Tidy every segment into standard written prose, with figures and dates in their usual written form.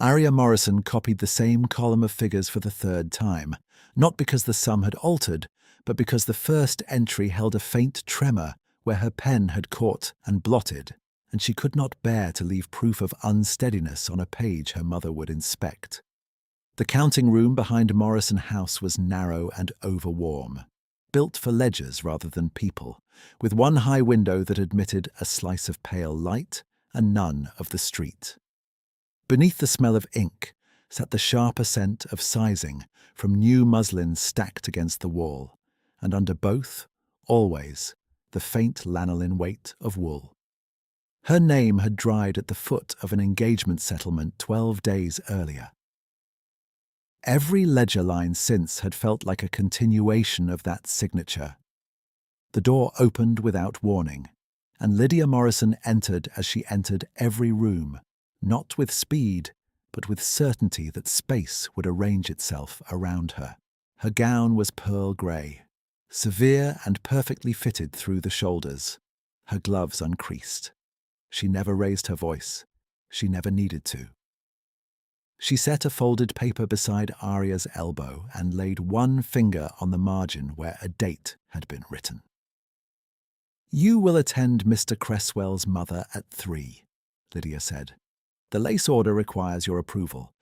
Aria Morrison copied the same column of figures for the third time, not because the sum had altered, but because the first entry held a faint tremor where her pen had caught and blotted, and she could not bear to leave proof of unsteadiness on a page her mother would inspect. The counting room behind Morrison House was narrow and overwarm, built for ledgers rather than people, with one high window that admitted a slice of pale light and none of the street. Beneath the smell of ink sat the sharper scent of sizing from new muslins stacked against the wall, and under both, always, the faint lanolin weight of wool. Her name had dried at the foot of an engagement settlement 12 days earlier. Every ledger line since had felt like a continuation of that signature. The door opened without warning, and Lydia Morrison entered as she entered every room, not with speed, but with certainty that space would arrange itself around her. Her gown was pearl grey, severe and perfectly fitted through the shoulders, her gloves uncreased. She never raised her voice. She never needed to. She set a folded paper beside Aria's elbow and laid one finger on the margin where a date had been written. "You will attend Mr. Cresswell's mother at 3, Lydia said. "The lace order requires your approval.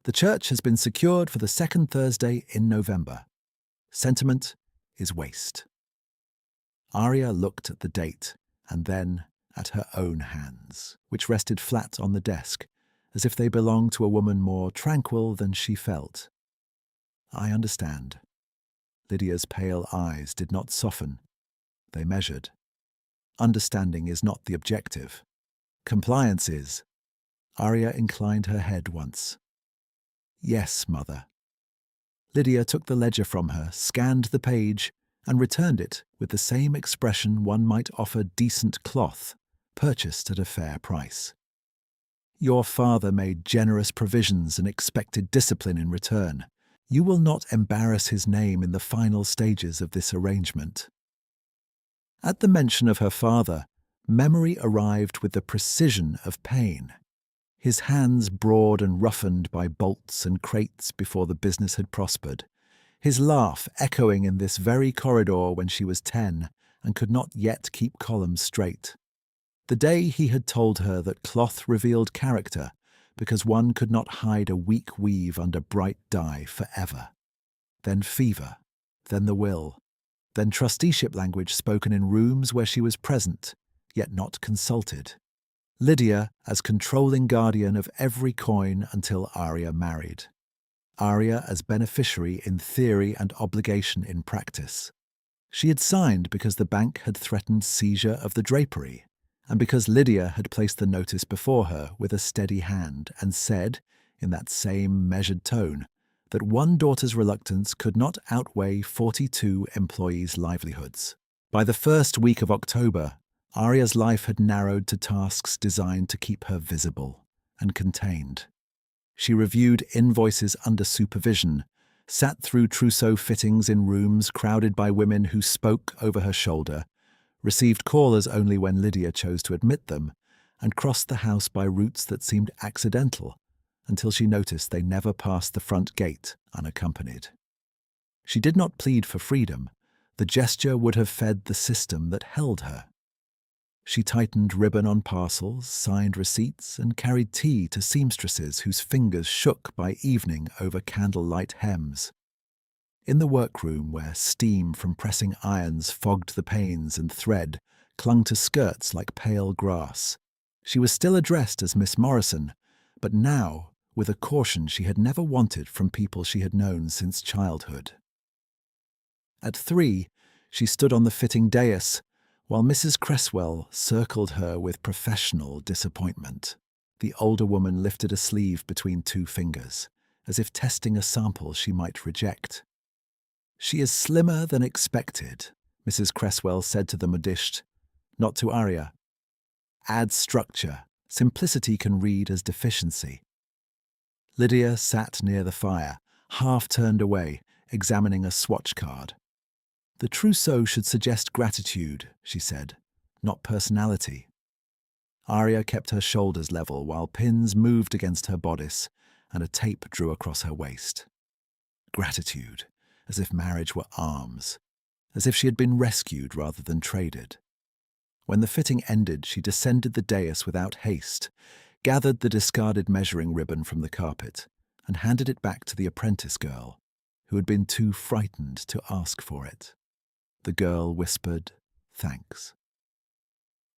The church has been secured for the second Thursday in November. Sentiment is waste." Aria looked at the date and then at her own hands, which rested flat on the desk, as if they belonged to a woman more tranquil than she felt. "I understand." Lydia's pale eyes did not soften. They measured. Understanding is not the objective. Compliance is. Aria inclined her head once. "Yes, Mother." Lydia took the ledger from her, scanned the page, and returned it with the same expression one might offer decent cloth, purchased at a fair price. "Your father made generous provisions and expected discipline in return. You will not embarrass his name in the final stages of this arrangement." At the mention of her father, memory arrived with the precision of pain. His hands broad and roughened by bolts and crates before the business had prospered. His laugh echoing in this very corridor when she was 10 and could not yet keep columns straight. The day he had told her that cloth revealed character because one could not hide a weak weave under bright dye forever. Then fever, then the will, then trusteeship language spoken in rooms where she was present, yet not consulted. Lydia as controlling guardian of every coin until Aria married. Aria as beneficiary in theory and obligation in practice. She had signed because the bank had threatened seizure of the drapery, and because Lydia had placed the notice before her with a steady hand and said, in that same measured tone, that one daughter's reluctance could not outweigh 42 employees' livelihoods. By the first week of October, Aria's life had narrowed to tasks designed to keep her visible and contained. She reviewed invoices under supervision, sat through trousseau fittings in rooms crowded by women who spoke over her shoulder, received callers only when Lydia chose to admit them, and crossed the house by routes that seemed accidental until she noticed they never passed the front gate unaccompanied. She did not plead for freedom. The gesture would have fed the system that held her. She tightened ribbon on parcels, signed receipts, and carried tea to seamstresses whose fingers shook by evening over candlelight hems. In the workroom, where steam from pressing irons fogged the panes and thread clung to skirts like pale grass, she was still addressed as Miss Morrison, but now with a caution she had never wanted from people she had known since childhood. At 3, she stood on the fitting dais, while Mrs. Cresswell circled her with professional disappointment. The older woman lifted a sleeve between 2 fingers, as if testing a sample she might reject. "She is slimmer than expected," Mrs. Cresswell said to the modiste, not to Aria. "Add structure. Simplicity can read as deficiency." Lydia sat near the fire, half turned away, examining a swatch card. "The trousseau should suggest gratitude," she said, "not personality." Aria kept her shoulders level while pins moved against her bodice, and a tape drew across her waist. Gratitude, as if marriage were arms, as if she had been rescued rather than traded. When the fitting ended, she descended the dais without haste, gathered the discarded measuring ribbon from the carpet, and handed it back to the apprentice girl, who had been too frightened to ask for it. The girl whispered, "Thanks."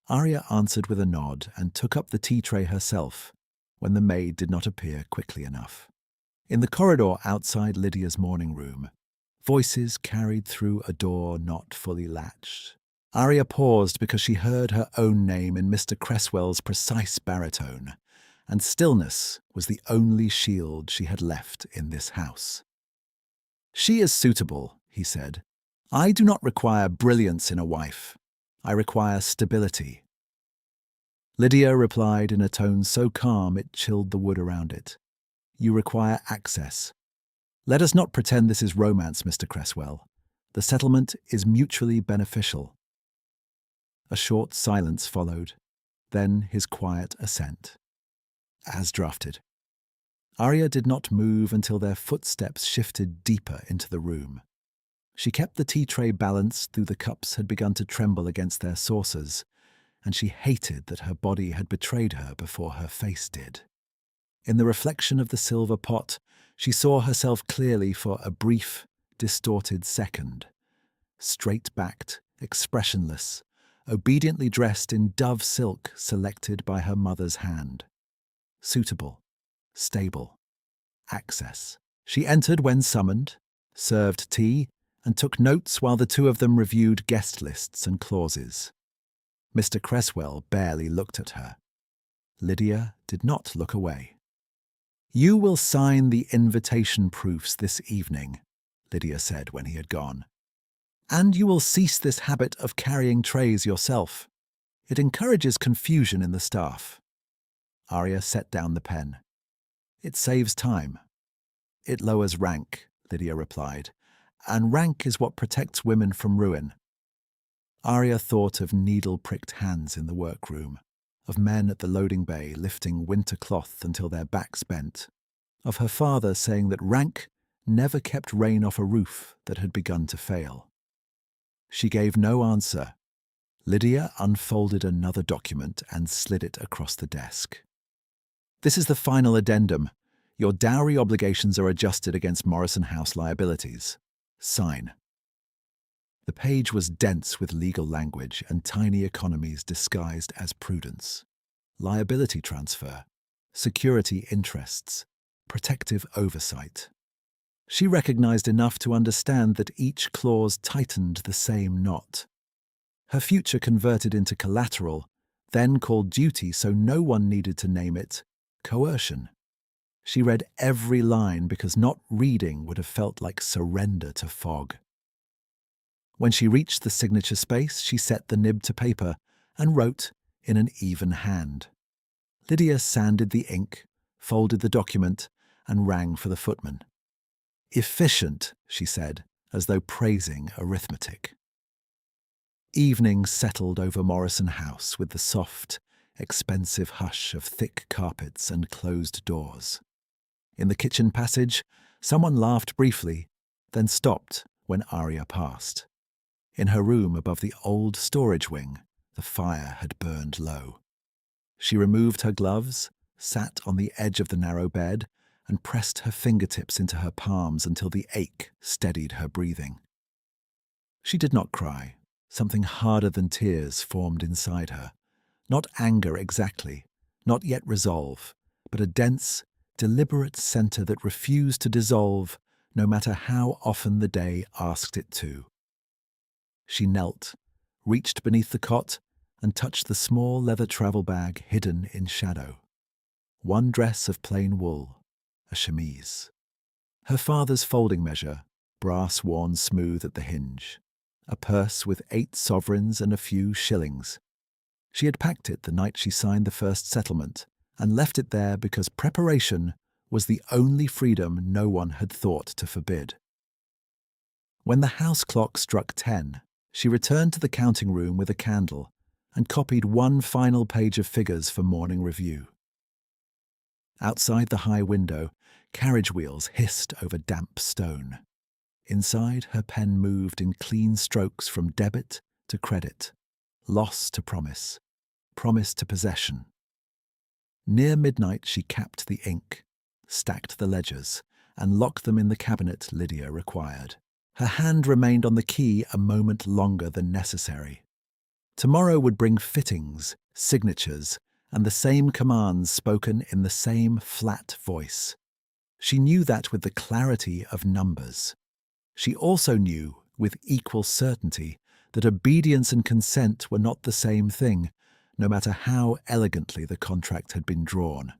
Arya answered with a nod and took up the tea tray herself when the maid did not appear quickly enough. In the corridor outside Lydia's morning room, voices carried through a door not fully latched. Arya paused because she heard her own name in Mr. Cresswell's precise baritone, and stillness was the only shield she had left in this house. "She is suitable," he said. "I do not require brilliance in a wife. I require stability." Lydia replied in a tone so calm it chilled the wood around it. "You require access. Let us not pretend this is romance, Mr. Cresswell. The settlement is mutually beneficial." A short silence followed, then his quiet assent. "As drafted." Arya did not move until their footsteps shifted deeper into the room. She kept the tea tray balanced though the cups had begun to tremble against their saucers, and she hated that her body had betrayed her before her face did. In the reflection of the silver pot, she saw herself clearly for a brief, distorted second. Straight-backed, expressionless, obediently dressed in dove silk selected by her mother's hand. Suitable, stable, access. She entered when summoned, served tea, and took notes while the two of them reviewed guest lists and clauses. Mr. Cresswell barely looked at her. Lydia did not look away. "You will sign the invitation proofs this evening," Lydia said when he had gone. "And you will cease this habit of carrying trays yourself. It encourages confusion in the staff." Arya set down the pen. "It saves time." "It lowers rank," Lydia replied, "and rank is what protects women from ruin." Arya thought of needle-pricked hands in the workroom, of men at the loading bay lifting winter cloth until their backs bent, of her father saying that rank never kept rain off a roof that had begun to fail. She gave no answer. Lydia unfolded another document and slid it across the desk. "This is the final addendum. Your dowry obligations are adjusted against Morrison House liabilities. Sign." The page was dense with legal language and tiny economies disguised as prudence. Liability transfer, security interests, protective oversight. She recognized enough to understand that each clause tightened the same knot. Her future converted into collateral, then called duty so no one needed to name it, coercion. She read every line because not reading would have felt like surrender to fog. When she reached the signature space, she set the nib to paper and wrote in an even hand. Lydia sanded the ink, folded the document, and rang for the footman. "Efficient," she said, as though praising arithmetic. Evening settled over Morrison House with the soft, expensive hush of thick carpets and closed doors. In the kitchen passage, someone laughed briefly, then stopped when Arya passed. In her room above the old storage wing, the fire had burned low. She removed her gloves, sat on the edge of the narrow bed, and pressed her fingertips into her palms until the ache steadied her breathing. She did not cry. Something harder than tears formed inside her. Not anger exactly, not yet resolve, but a dense, deliberate center that refused to dissolve no matter how often the day asked it to. She knelt, reached beneath the cot, and touched the small leather travel bag hidden in shadow. One dress of plain wool, a chemise. Her father's folding measure, brass worn smooth at the hinge. A purse with 8 sovereigns and a few shillings. She had packed it the night she signed the first settlement and left it there because preparation was the only freedom no one had thought to forbid. When the house clock struck 10, she returned to the counting room with a candle and copied one final page of figures for morning review. Outside the high window, carriage wheels hissed over damp stone. Inside, her pen moved in clean strokes from debit to credit, loss to promise, promise to possession. Near midnight, she capped the ink, stacked the ledgers, and locked them in the cabinet Lydia required. Her hand remained on the key a moment longer than necessary. Tomorrow would bring fittings, signatures, and the same commands spoken in the same flat voice. She knew that with the clarity of numbers. She also knew, with equal certainty, that obedience and consent were not the same thing, no matter how elegantly the contract had been drawn.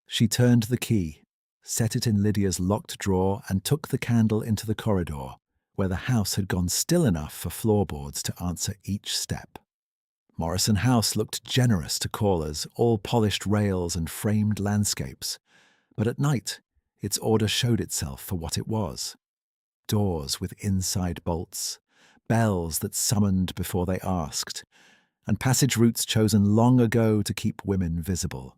She turned the key, set it in Lydia's locked drawer, and took the candle into the corridor, where the house had gone still enough for floorboards to answer each step. Morrison House looked generous to callers, all polished rails and framed landscapes, but at night its order showed itself for what it was. Doors with inside bolts, bells that summoned before they asked, and passage routes chosen long ago to keep women visible.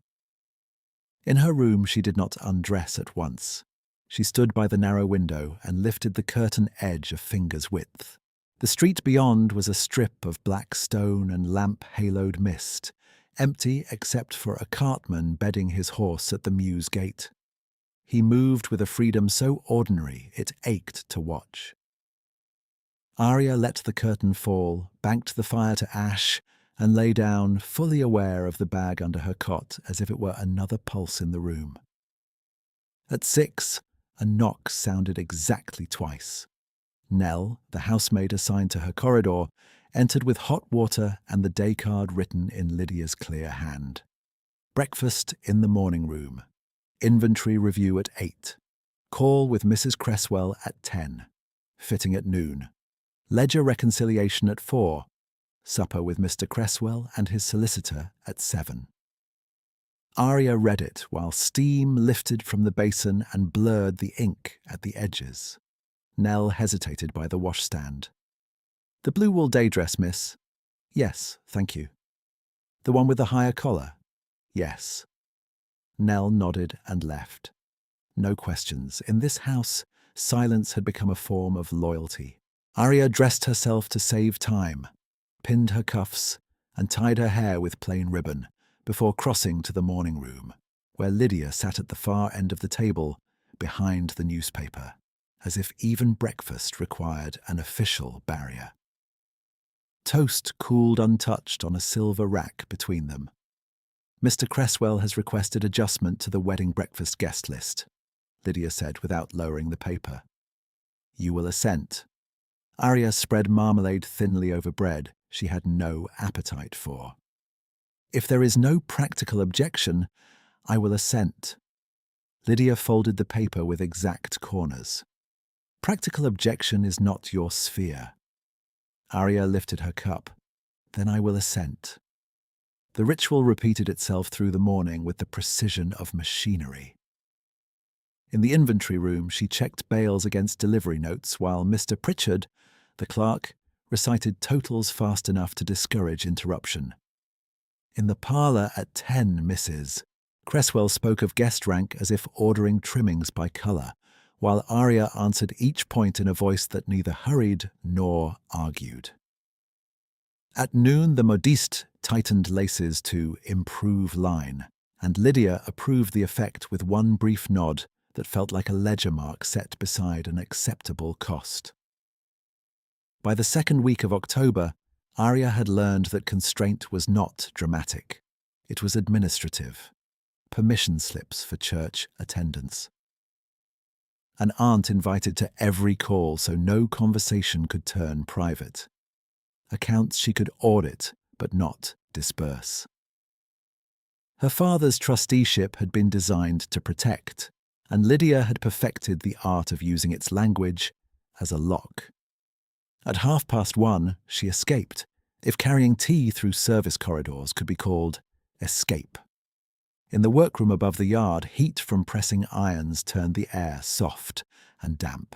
In her room she did not undress at once. She stood by the narrow window and lifted the curtain edge a finger's width. The street beyond was a strip of black stone and lamp-haloed mist, empty except for a cartman bedding his horse at the mews gate. He moved with a freedom so ordinary it ached to watch. Arya let the curtain fall, banked the fire to ash, and lay down, fully aware of the bag under her cot as if it were another pulse in the room. At 6, a knock sounded exactly twice. Nell, the housemaid assigned to her corridor, entered with hot water and the day card written in Lydia's clear hand. Breakfast in the morning room. Inventory review at 8. Call with Mrs. Cresswell at 10. Fitting at noon. Ledger reconciliation at 4. Supper with Mr. Cresswell and his solicitor at 7. Arya read it while steam lifted from the basin and blurred the ink at the edges. Nell hesitated by the washstand. "The blue wool day dress, miss?" "Yes, thank you." "The one with the higher collar?" "Yes." Nell nodded and left. No questions. In this house, silence had become a form of loyalty. Arya dressed herself to save time, pinned her cuffs, and tied her hair with plain ribbon before crossing to the morning room, where Lydia sat at the far end of the table behind the newspaper, as if even breakfast required an official barrier. Toast cooled untouched on a silver rack between them. "Mr. Cresswell has requested adjustment to the wedding breakfast guest list," Lydia said without lowering the paper. "You will assent." Arya spread marmalade thinly over bread she had no appetite for. "If there is no practical objection, I will assent." Lydia folded the paper with exact corners. "Practical objection is not your sphere." Arya lifted her cup. "Then I will assent." The ritual repeated itself through the morning with the precision of machinery. In the inventory room, she checked bales against delivery notes while Mr. Pritchard, the clerk, recited totals fast enough to discourage interruption. In the parlour at 10, Mrs. Cresswell spoke of guest rank as if ordering trimmings by colour, while Arya answered each point in a voice that neither hurried nor argued. At noon, the modiste tightened laces to improve line, and Lydia approved the effect with one brief nod that felt like a ledger mark set beside an acceptable cost. By the second week of October, Arya had learned that constraint was not dramatic. It was administrative. Permission slips for church attendance. An aunt invited to every call so no conversation could turn private. Accounts she could audit but not disperse. Her father's trusteeship had been designed to protect, and Lydia had perfected the art of using its language as a lock. At 1:30, she escaped, if carrying tea through service corridors could be called escape. In the workroom above the yard, heat from pressing irons turned the air soft and damp.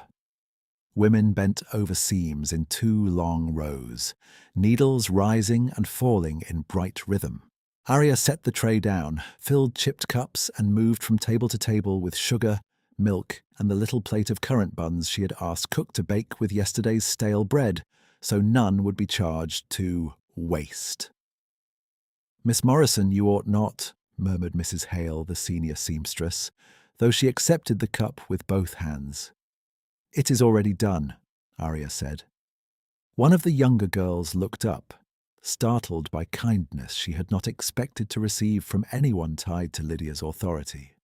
Women bent over seams in 2 long rows, needles rising and falling in bright rhythm. Arya set the tray down, filled chipped cups, and moved from table to table with sugar, milk, and the little plate of currant buns she had asked cook to bake with yesterday's stale bread, so none would be charged to waste. "Miss Morrison, you ought not," murmured Mrs. Hale, the senior seamstress, though she accepted the cup with both hands. "It is already done," Arya said. One of the younger girls looked up, startled by kindness she had not expected to receive from anyone tied to Lydia's authority.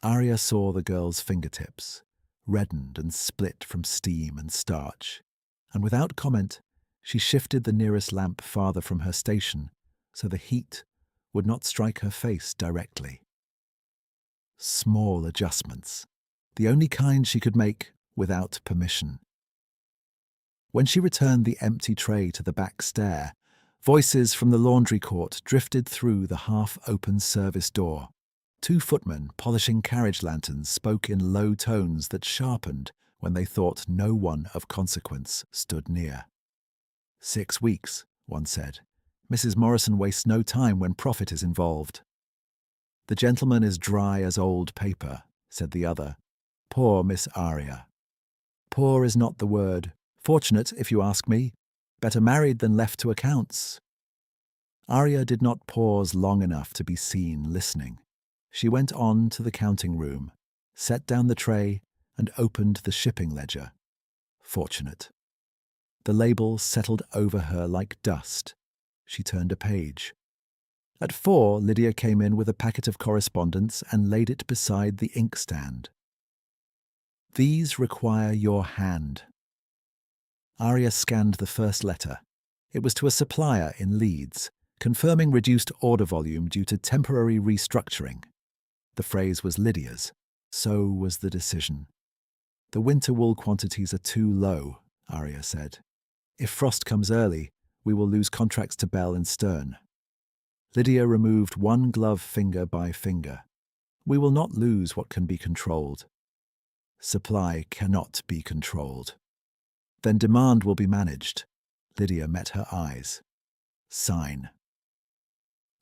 Arya saw the girl's fingertips, reddened and split from steam and starch, and without comment, she shifted the nearest lamp farther from her station so the heat would not strike her face directly. Small adjustments, the only kind she could make without permission. When she returned the empty tray to the back stair, voices from the laundry court drifted through the half-open service door. 2 footmen polishing carriage lanterns spoke in low tones that sharpened when they thought no one of consequence stood near. 6 weeks, one said. Mrs. Morrison wastes no time when profit is involved. The gentleman is dry as old paper, said the other. Poor Miss Arya. Poor is not the word. Fortunate, if you ask me. Better married than left to accounts. Arya did not pause long enough to be seen listening. She went on to the counting room, set down the tray, and opened the shipping ledger. Fortunate. The label settled over her like dust. She turned a page. At 4, Lydia came in with a packet of correspondence and laid it beside the inkstand. These require your hand. Arya scanned the first letter. It was to a supplier in Leeds, confirming reduced order volume due to temporary restructuring. The phrase was Lydia's. So was the decision. The winter wool quantities are too low, Arya said. If frost comes early, we will lose contracts to Bell and Stern. Lydia removed one glove finger by finger. We will not lose what can be controlled. Supply cannot be controlled. Then demand will be managed. Lydia met her eyes. Sign.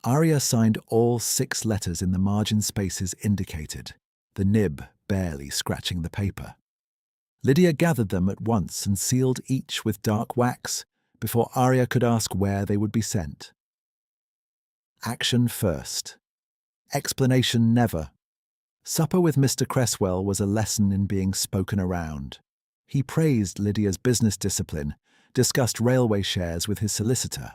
Arya signed all 6 letters in the margin spaces indicated, the nib barely scratching the paper. Lydia gathered them at once and sealed each with dark wax before Arya could ask where they would be sent. Action first. Explanation never. Supper with Mr. Cresswell was a lesson in being spoken around. He praised Lydia's business discipline, discussed railway shares with his solicitor,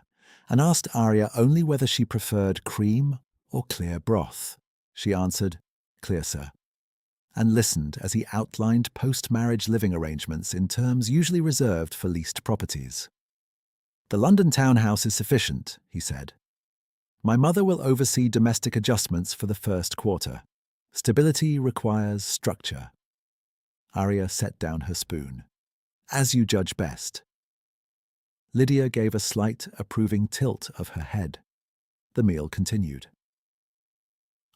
and asked Arya only whether she preferred cream or clear broth. She answered, "Clear, sir," and listened as he outlined post-marriage living arrangements in terms usually reserved for leased properties. "The London townhouse is sufficient," he said. "My mother will oversee domestic adjustments for the first quarter. Stability requires structure." Arya set down her spoon. "As you judge best." Lydia gave a slight, approving tilt of her head. The meal continued.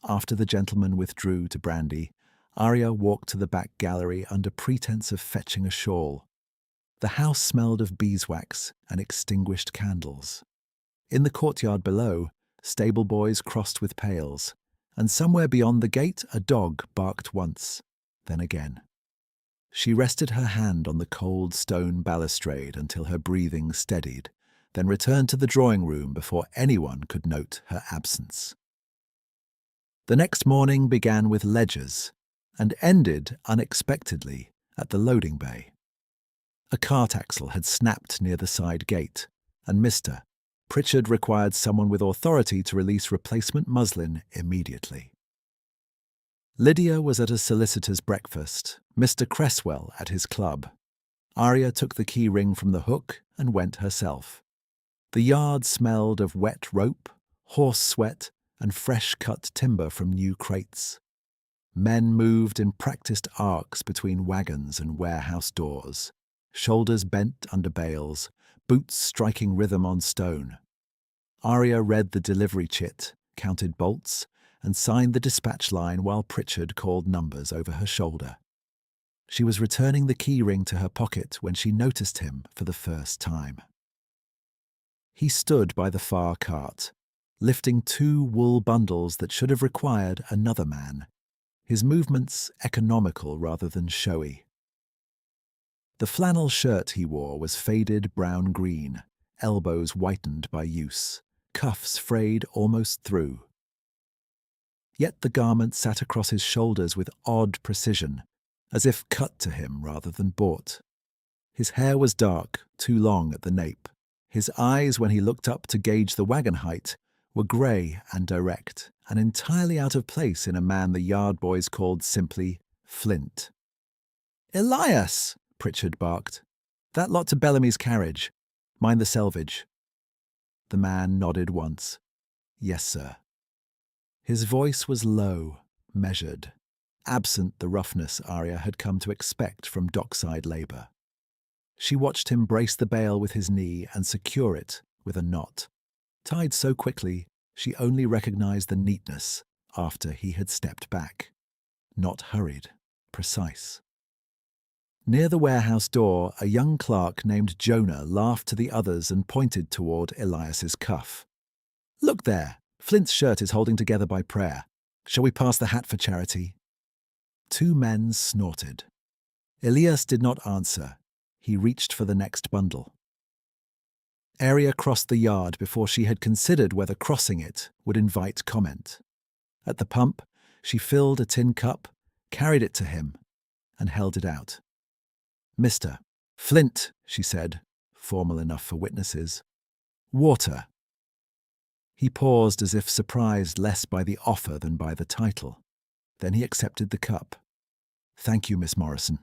After the gentleman withdrew to brandy, Arya walked to the back gallery under pretense of fetching a shawl. The house smelled of beeswax and extinguished candles. In the courtyard below, stable boys crossed with pails, and somewhere beyond the gate a dog barked once, then again. She rested her hand on the cold stone balustrade until her breathing steadied, then returned to the drawing room before anyone could note her absence. The next morning began with ledgers and ended unexpectedly at the loading bay. A cart axle had snapped near the side gate, and Mr. Pritchard required someone with authority to release replacement muslin immediately. Lydia was at a solicitor's breakfast, Mr. Cresswell at his club. Arya took the key ring from the hook and went herself. The yard smelled of wet rope, horse sweat, and fresh-cut timber from new crates. Men moved in practiced arcs between wagons and warehouse doors, shoulders bent under bales, boots striking rhythm on stone. Arya read the delivery chit, counted bolts, and signed the dispatch line while Pritchard called numbers over her shoulder. She was returning the key ring to her pocket when she noticed him for the first time. He stood by the far cart, lifting 2 wool bundles that should have required another man, his movements economical rather than showy. The flannel shirt he wore was faded brown-green, elbows whitened by use, cuffs frayed almost through. Yet the garment sat across his shoulders with odd precision, as if cut to him rather than bought. His hair was dark, too long at the nape. His eyes, when he looked up to gauge the wagon height, were grey and direct, and entirely out of place in a man the yard boys called simply Flint. "Elias!" Pritchard barked. "That lot to Bellamy's carriage. Mind the selvage." The man nodded once. "Yes, sir." His voice was low, measured, absent the roughness Arya had come to expect from dockside labour. She watched him brace the bale with his knee and secure it with a knot, tied so quickly she only recognised the neatness after he had stepped back. Not hurried, precise. Near the warehouse door, a young clerk named Jonah laughed to the others and pointed toward Elias's cuff. "Look there! Flint's shirt is holding together by prayer. Shall we pass the hat for charity?" 2 men snorted. Elias did not answer. He reached for the next bundle. Arya crossed the yard before she had considered whether crossing it would invite comment. At the pump, she filled a tin cup, carried it to him, and held it out. "Mr. Flint," she said, formal enough for witnesses. "Water." He paused as if surprised less by the offer than by the title. Then he accepted the cup. "Thank you, Miss Morrison."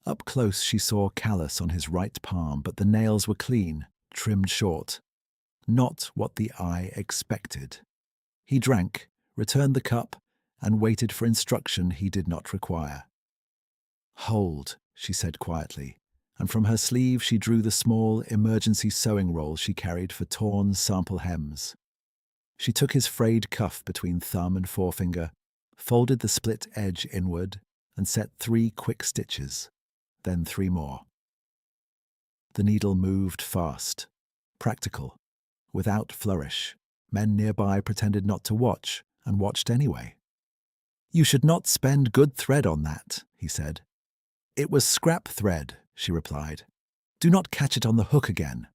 Up close she saw callus on his right palm, but the nails were clean, trimmed short. Not what the eye expected. He drank, returned the cup, and waited for instruction he did not require. "Hold," she said quietly, and from her sleeve she drew the small emergency sewing roll she carried for torn sample hems. She took his frayed cuff between thumb and forefinger, folded the split edge inward, and set 3 quick stitches, then 3 more. The needle moved fast, practical, without flourish. Men nearby pretended not to watch, and watched anyway. "You should not spend good thread on that," he said. "It was scrap thread," she replied. "Do not catch it on the hook again."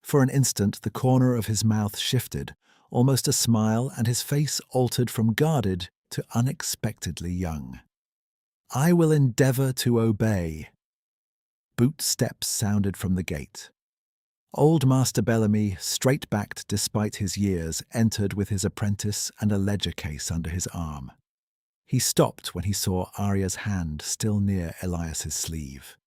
For an instant the corner of his mouth shifted, almost a smile, and his face altered from guarded to unexpectedly young. "I will endeavour to obey." Boot steps sounded from the gate. Old Master Bellamy, straight-backed despite his years, entered with his apprentice and a ledger case under his arm. He stopped when he saw Arya's hand still near Elias's sleeve.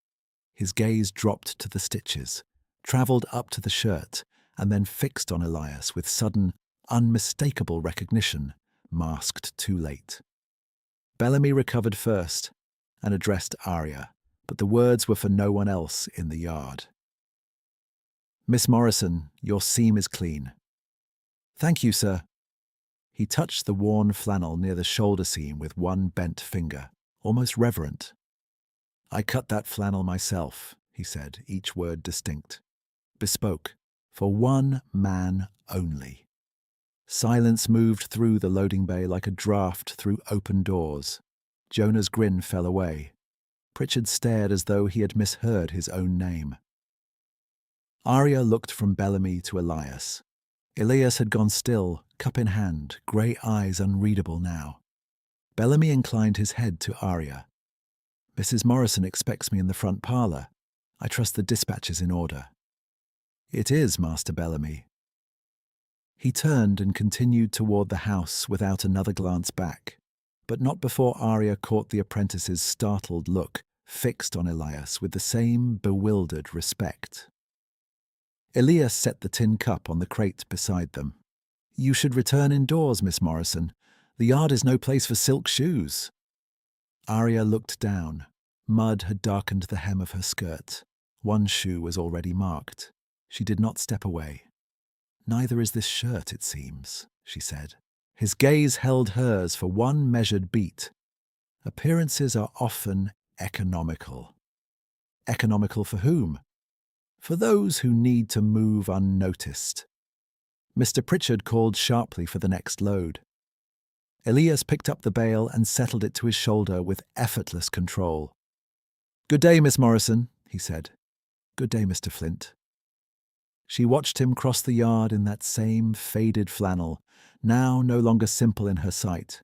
His gaze dropped to the stitches, travelled up to the shirt, and then fixed on Elias with sudden, unmistakable recognition, masked too late. Bellamy recovered first and addressed Arya, but the words were for no one else in the yard. "Miss Morrison, your seam is clean." "Thank you, sir." He touched the worn flannel near the shoulder seam with one bent finger, almost reverent. "I cut that flannel myself," he said, each word distinct. "Bespoke, for one man only." Silence moved through the loading bay like a draft through open doors. Jonah's grin fell away. Pritchard stared as though he had misheard his own name. Arya looked from Bellamy to Elias. Elias had gone still, cup in hand, grey eyes unreadable now. Bellamy inclined his head to Arya. "Mrs. Morrison expects me in the front parlour. I trust the dispatch is in order." "It is, Master Bellamy." He turned and continued toward the house without another glance back, but not before Arya caught the apprentice's startled look, fixed on Elias with the same bewildered respect. Elias set the tin cup on the crate beside them. "You should return indoors, Miss Morrison. The yard is no place for silk shoes." Arya looked down. Mud had darkened the hem of her skirt. One shoe was already marked. She did not step away. "Neither is this shirt, it seems," she said. His gaze held hers for one measured beat. Appearances are often economical. Economical for whom? For those who need to move unnoticed. Mr. Pritchard called sharply for the next load. Elias picked up the bale and settled it to his shoulder with effortless control. "Good day, Miss Morrison," he said. "Good day, Mr. Flint." She watched him cross the yard in that same faded flannel, now no longer simple in her sight,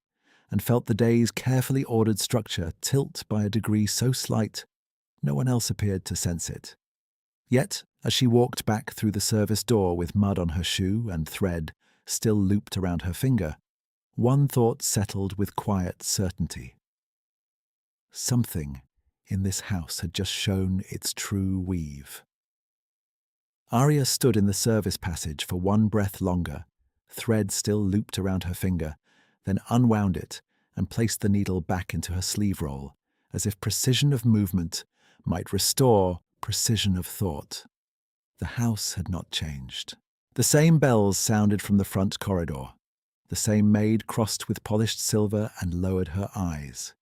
and felt the day's carefully ordered structure tilt by a degree so slight no one else appeared to sense it. Yet, as she walked back through the service door with mud on her shoe and thread still looped around her finger, one thought settled with quiet certainty. Something in this house had just shown its true weave. Arya stood in the service passage for one breath longer, thread still looped around her finger, then unwound it and placed the needle back into her sleeve roll, as if precision of movement might restore precision of thought. The house had not changed. The same bells sounded from the front corridor. The same maid crossed with polished silver and lowered her eyes.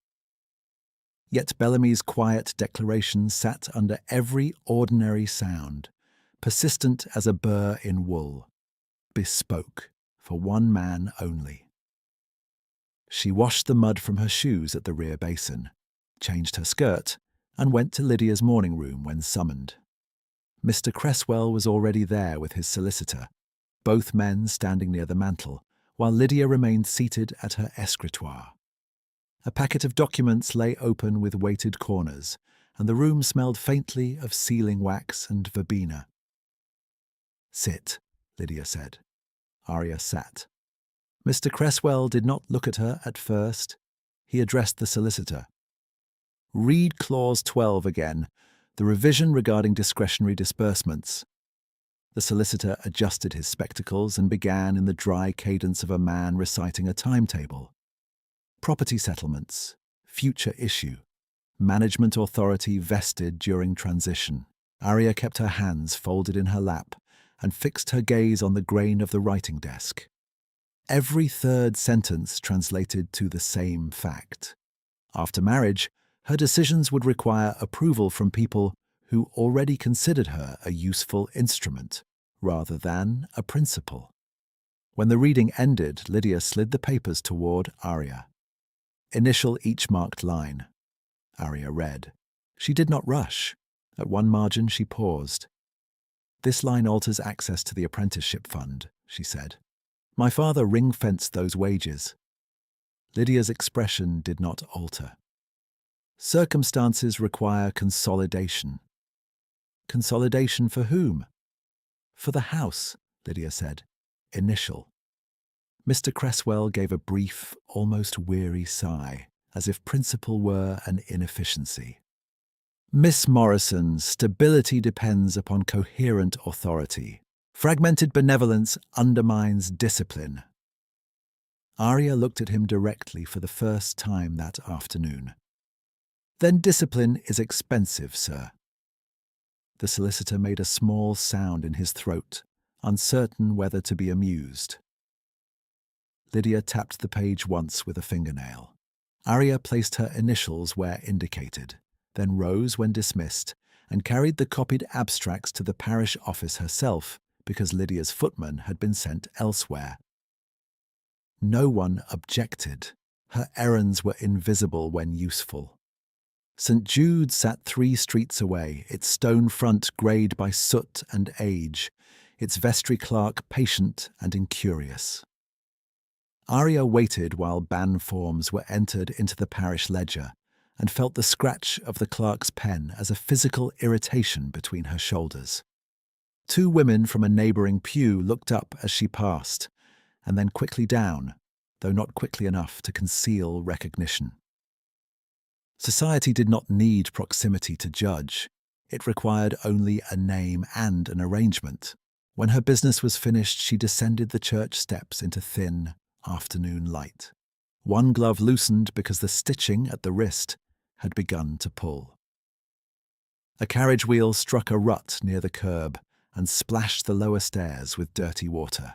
Yet Bellamy's quiet declaration sat under every ordinary sound, persistent as a burr in wool, bespoke for one man only. She washed the mud from her shoes at the rear basin, changed her skirt, and went to Lydia's morning room when summoned. Mr. Cresswell was already there with his solicitor, both men standing near the mantel, while Lydia remained seated at her escritoire. A packet of documents lay open with weighted corners, and the room smelled faintly of sealing wax and verbena. "Sit," Lydia said. Arya sat. Mr. Cresswell did not look at her at first. He addressed the solicitor. "Read Clause 12 again, the revision regarding discretionary disbursements." The solicitor adjusted his spectacles and began in the dry cadence of a man reciting a timetable. Property settlements, future issue, management authority vested during transition. Arya kept her hands folded in her lap and fixed her gaze on the grain of the writing desk. Every third sentence translated to the same fact. After marriage, her decisions would require approval from people who already considered her a useful instrument, rather than a principal. When the reading ended, Lydia slid the papers toward Arya. Initial each marked line. Arya read. She did not rush. At one margin she paused. "This line alters access to the apprenticeship fund," she said. "My father ring-fenced those wages." Lydia's expression did not alter. "Circumstances require consolidation." "Consolidation for whom?" "For the house," Lydia said. "Initial." Mr. Cresswell gave a brief, almost weary sigh, as if principle were an inefficiency. "Miss Morrison, stability depends upon coherent authority. Fragmented benevolence undermines discipline." Arya looked at him directly for the first time that afternoon. "Then discipline is expensive, sir." The solicitor made a small sound in his throat, uncertain whether to be amused. Lydia tapped the page once with a fingernail. Arya placed her initials where indicated, then rose when dismissed, and carried the copied abstracts to the parish office herself because Lydia's footman had been sent elsewhere. No one objected. Her errands were invisible when useful. St. Jude sat 3 streets away, its stone front greyed by soot and age, its vestry clerk patient and incurious. Arya waited while ban forms were entered into the parish ledger and felt the scratch of the clerk's pen as a physical irritation between her shoulders. 2 women from a neighbouring pew looked up as she passed, and then quickly down, though not quickly enough to conceal recognition. Society did not need proximity to judge. It required only a name and an arrangement. When her business was finished, she descended the church steps into thin afternoon light. One glove loosened because the stitching at the wrist had begun to pull. A carriage wheel struck a rut near the curb and splashed the lower stairs with dirty water.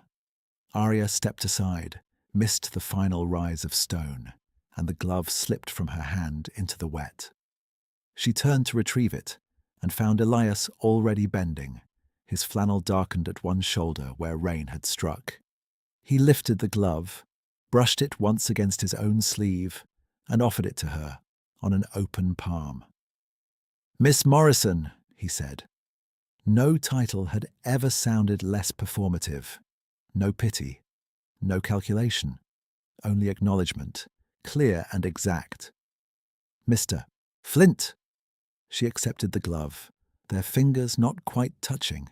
Arya stepped aside, missed the final rise of stone, and the glove slipped from her hand into the wet. She turned to retrieve it and found Elias already bending, His flannel darkened at one shoulder where rain had struck. He lifted the glove, brushed it once against his own sleeve, and offered it to her on an open palm. "Miss Morrison," he said. No title had ever sounded less performative. No pity, no calculation, only acknowledgement, clear and exact. "Mr. Flint." She accepted the glove, their fingers not quite touching.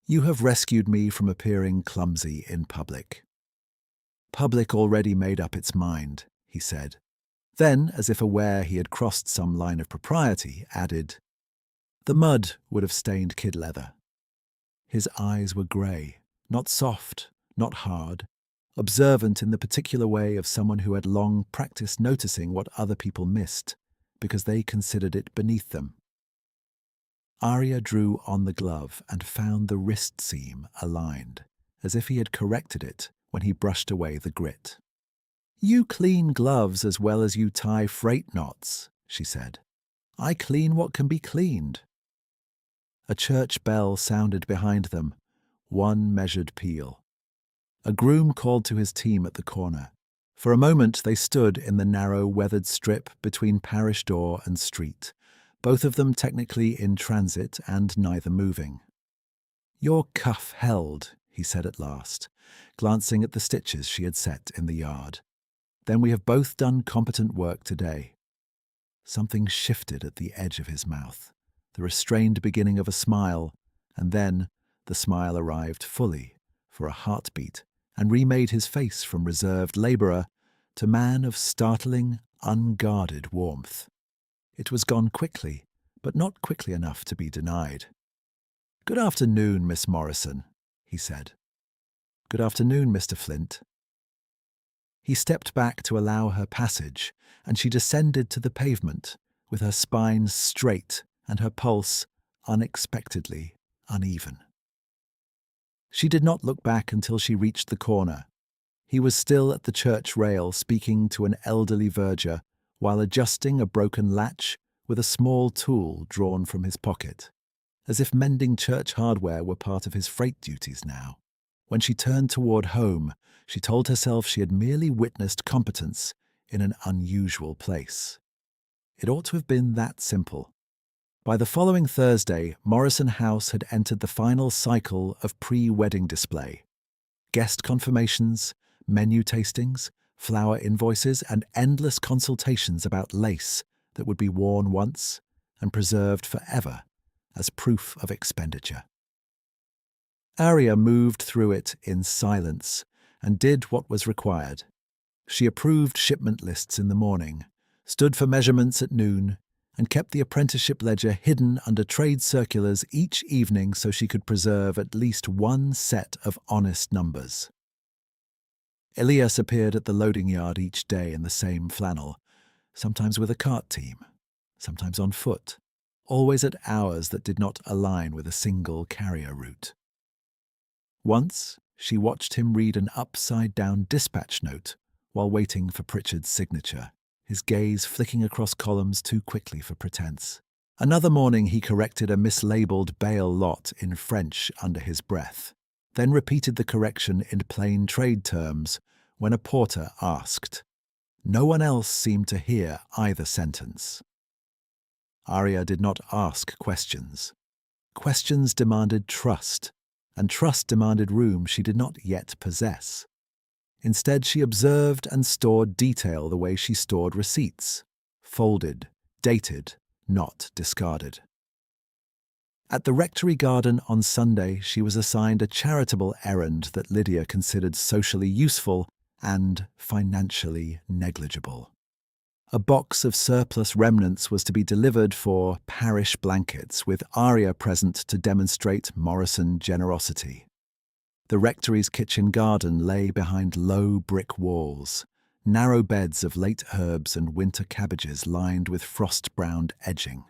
"You have rescued me from appearing clumsy in public." "Public already made up its mind," he said. Then, as if aware he had crossed some line of propriety, added, "The mud would have stained kid leather." His eyes were grey, not soft, not hard, observant in the particular way of someone who had long practiced noticing what other people missed, because they considered it beneath them. Arya drew on the glove and found the wrist seam aligned, as if he had corrected it when he brushed away the grit. "You clean gloves as well as you tie freight knots," she said. "I clean what can be cleaned." A church bell sounded behind them, one measured peal. A groom called to his team at the corner. For a moment they stood in the narrow, weathered strip between parish door and street, both of them technically in transit and neither moving. "Your cuff held," he said at last, glancing at the stitches she had set in the yard. "Then we have both done competent work today." Something shifted at the edge of his mouth, the restrained beginning of a smile, and then the smile arrived fully, for a heartbeat, and remade his face from reserved labourer to man of startling, unguarded warmth. It was gone quickly, but not quickly enough to be denied. "Good afternoon, Miss Morrison," he said. "Good afternoon, Mr. Flint." He stepped back to allow her passage, and she descended to the pavement, with her spine straight and her pulse unexpectedly uneven. She did not look back until she reached the corner. He was still at the church rail speaking to an elderly verger while adjusting a broken latch with a small tool drawn from his pocket, as if mending church hardware were part of his freight duties now. When she turned toward home, she told herself she had merely witnessed competence in an unusual place. It ought to have been that simple. By the following Thursday, Morrison House had entered the final cycle of pre-wedding display. Guest confirmations, menu tastings, flower invoices, and endless consultations about lace that would be worn once and preserved forever as proof of expenditure. Arya moved through it in silence and did what was required. She approved shipment lists in the morning, stood for measurements at noon, and kept the apprenticeship ledger hidden under trade circulars each evening so she could preserve at least one set of honest numbers. Elias appeared at the loading yard each day in the same flannel, sometimes with a cart team, sometimes on foot, always at hours that did not align with a single carrier route. Once, she watched him read an upside-down dispatch note while waiting for Pritchard's signature, his gaze flicking across columns too quickly for pretense. Another morning he corrected a mislabeled bail lot in French under his breath, then repeated the correction in plain trade terms when a porter asked. No one else seemed to hear either sentence. Arya did not ask questions. Questions demanded trust, and trust demanded room she did not yet possess. Instead, she observed and stored detail the way she stored receipts, folded, dated, not discarded. At the rectory garden on Sunday, she was assigned a charitable errand that Lydia considered socially useful and financially negligible. A box of surplus remnants was to be delivered for parish blankets, with Arya present to demonstrate Morrison generosity. The rectory's kitchen garden lay behind low brick walls, narrow beds of late herbs and winter cabbages lined with frost-browned edging.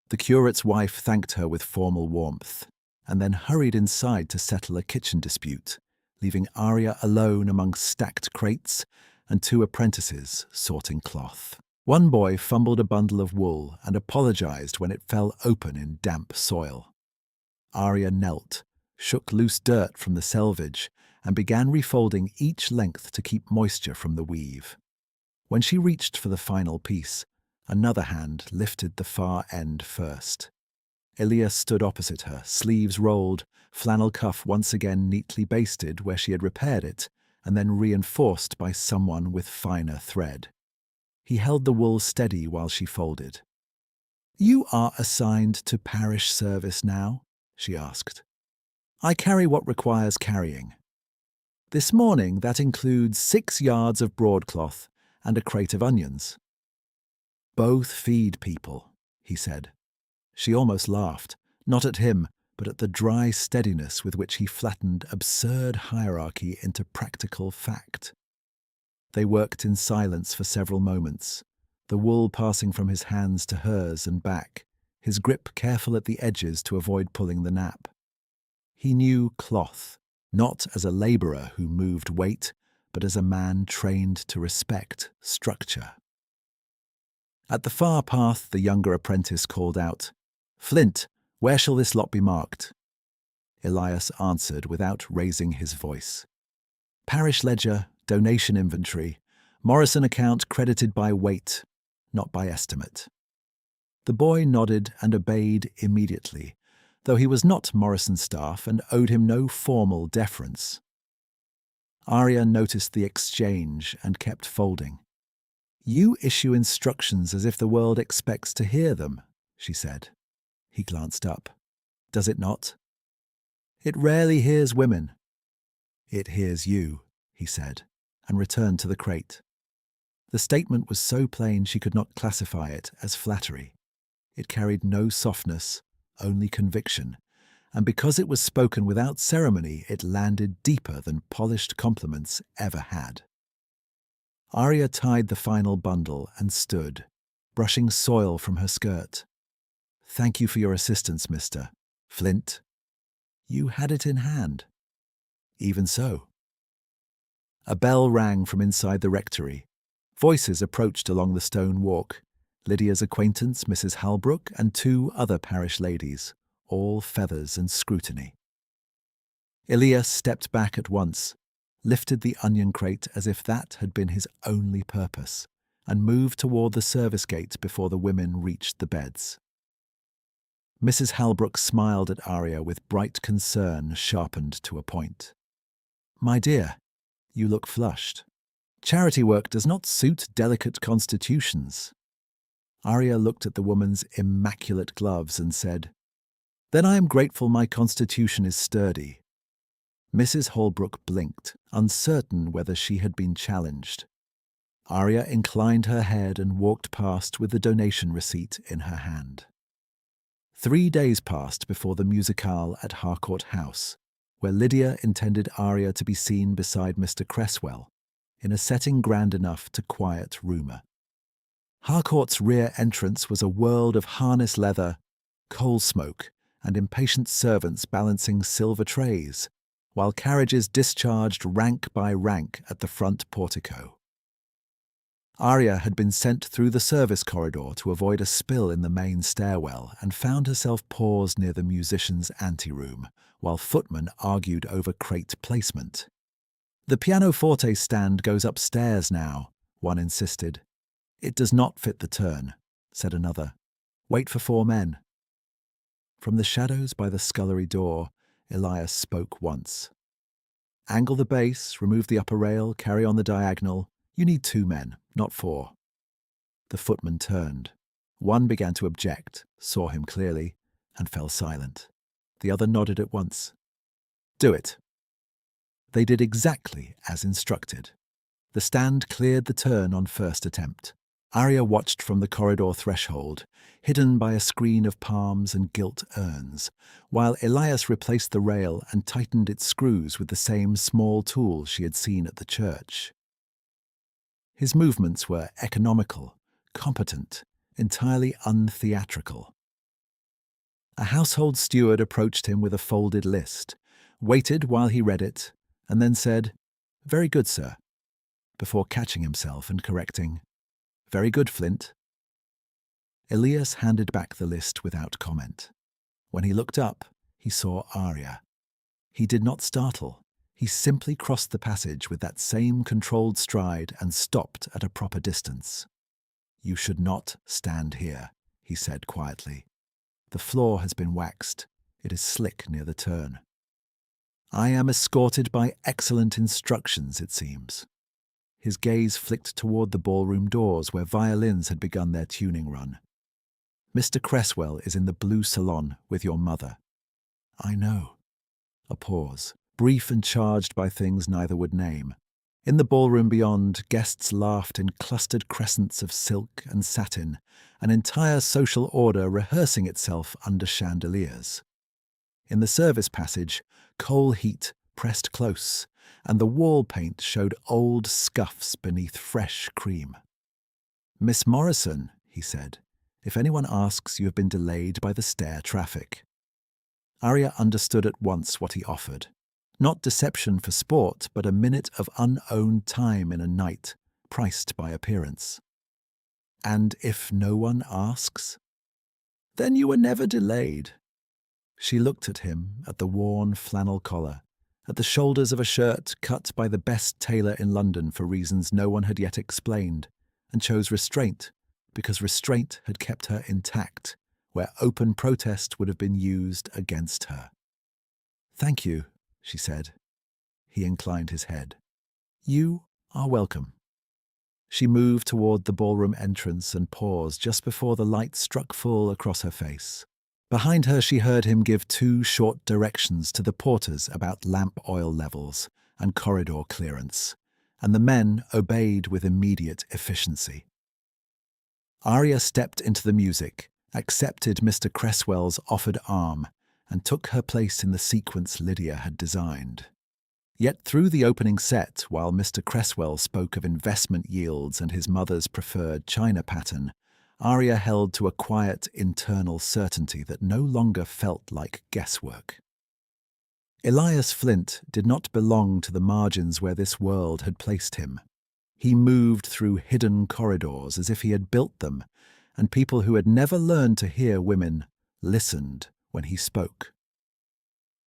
The curate's wife thanked her with formal warmth, and then hurried inside to settle a kitchen dispute, leaving Arya alone among stacked crates and two apprentices sorting cloth. One boy fumbled a bundle of wool and apologized when it fell open in damp soil. Arya knelt, shook loose dirt from the selvage, and began refolding each length to keep moisture from the weave. When she reached for the final piece, another hand lifted the far end first. Elias stood opposite her, sleeves rolled, flannel cuff once again neatly basted where she had repaired it, and then reinforced by someone with finer thread. He held the wool steady while she folded. "You are assigned to parish service now?" she asked. "I carry what requires carrying. This morning that includes 6 yards of broadcloth and a crate of onions." "Both feed people," he said. She almost laughed, not at him, but at the dry steadiness with which he flattened absurd hierarchy into practical fact. They worked in silence for several moments, the wool passing from his hands to hers and back, his grip careful at the edges to avoid pulling the nap. He knew cloth, not as a labourer who moved weight, but as a man trained to respect structure. At the far path, the younger apprentice called out, "Flint, where shall this lot be marked?" Elias answered without raising his voice. "Parish ledger, donation inventory, Morrison account credited by weight, not by estimate." The boy nodded and obeyed immediately, though he was not Morrison's staff and owed him no formal deference. Arya noticed the exchange and kept folding. "You issue instructions as if the world expects to hear them," she said. He glanced up. "Does it not?" "It rarely hears women." "It hears you," he said, and returned to the crate. The statement was so plain she could not classify it as flattery. It carried no softness, only conviction, and because it was spoken without ceremony, it landed deeper than polished compliments ever had. Arya tied the final bundle and stood, brushing soil from her skirt. "Thank you for your assistance, Mr. Flint. You had it in hand." "Even so." A bell rang from inside the rectory. Voices approached along the stone walk. Lydia's acquaintance, Mrs. Halbrook, and 2 other parish ladies, all feathers and scrutiny. Elias stepped back at once, lifted the onion crate as if that had been his only purpose, and moved toward the service gate before the women reached the beds. Mrs. Halbrook smiled at Arya with bright concern sharpened to a point. "My dear, you look flushed. Charity work does not suit delicate constitutions." Arya looked at the woman's immaculate gloves and said, "Then I am grateful my constitution is sturdy." Mrs. Holbrook blinked, uncertain whether she had been challenged. Arya inclined her head and walked past with the donation receipt in her hand. 3 days passed before the musicale at Harcourt House, where Lydia intended Arya to be seen beside Mr. Cresswell, in a setting grand enough to quiet rumour. Harcourt's rear entrance was a world of harness leather, coal smoke, and impatient servants balancing silver trays, while carriages discharged rank by rank at the front portico. Arya had been sent through the service corridor to avoid a spill in the main stairwell and found herself paused near the musicians' anteroom, while footmen argued over crate placement. "The pianoforte stand goes upstairs now," one insisted. "It does not fit the turn," said another. "Wait for 4 men." From the shadows by the scullery door, Elias spoke once. "Angle the base, remove the upper rail, carry on the diagonal. You need 2 men, not 4. The footman turned. One began to object, saw him clearly, and fell silent. The other nodded at once. "Do it." They did exactly as instructed. The stand cleared the turn on first attempt. Arya watched from the corridor threshold, hidden by a screen of palms and gilt urns, while Elias replaced the rail and tightened its screws with the same small tool she had seen at the church. His movements were economical, competent, entirely untheatrical. A household steward approached him with a folded list, waited while he read it, and then said, "Very good, sir," before catching himself and correcting, "Very good, Flint." Elias handed back the list without comment. When he looked up, he saw Arya. He did not startle. He simply crossed the passage with that same controlled stride and stopped at a proper distance. "You should not stand here," he said quietly. "The floor has been waxed. It is slick near the turn. I am escorted by excellent instructions, it seems." His gaze flicked toward the ballroom doors where violins had begun their tuning run. "Mr. Cresswell is in the blue salon with your mother." "I know." A pause, brief and charged by things neither would name. In the ballroom beyond, guests laughed in clustered crescents of silk and satin, an entire social order rehearsing itself under chandeliers. In the service passage, coal heat pressed close, and the wall paint showed old scuffs beneath fresh cream. "Miss Morrison," he said, "if anyone asks, you have been delayed by the stair traffic." Arya understood at once what he offered. Not deception for sport, but a minute of unowned time in a night, priced by appearance. "And if no one asks?" "Then you were never delayed." She looked at him, at the worn flannel collar, at the shoulders of a shirt cut by the best tailor in London for reasons no one had yet explained, and chose restraint, because restraint had kept her intact, where open protest would have been used against her. "Thank you," she said. He inclined his head. "You are welcome." She moved toward the ballroom entrance and paused just before the light struck full across her face. Behind her, she heard him give 2 short directions to the porters about lamp oil levels and corridor clearance, and the men obeyed with immediate efficiency. Arya stepped into the music, accepted Mr. Cresswell's offered arm, and took her place in the sequence Lydia had designed. Yet through the opening set, while Mr. Cresswell spoke of investment yields and his mother's preferred china pattern, Arya held to a quiet internal certainty that no longer felt like guesswork. Elias Flint did not belong to the margins where this world had placed him. He moved through hidden corridors as if he had built them, and people who had never learned to hear women listened when he spoke.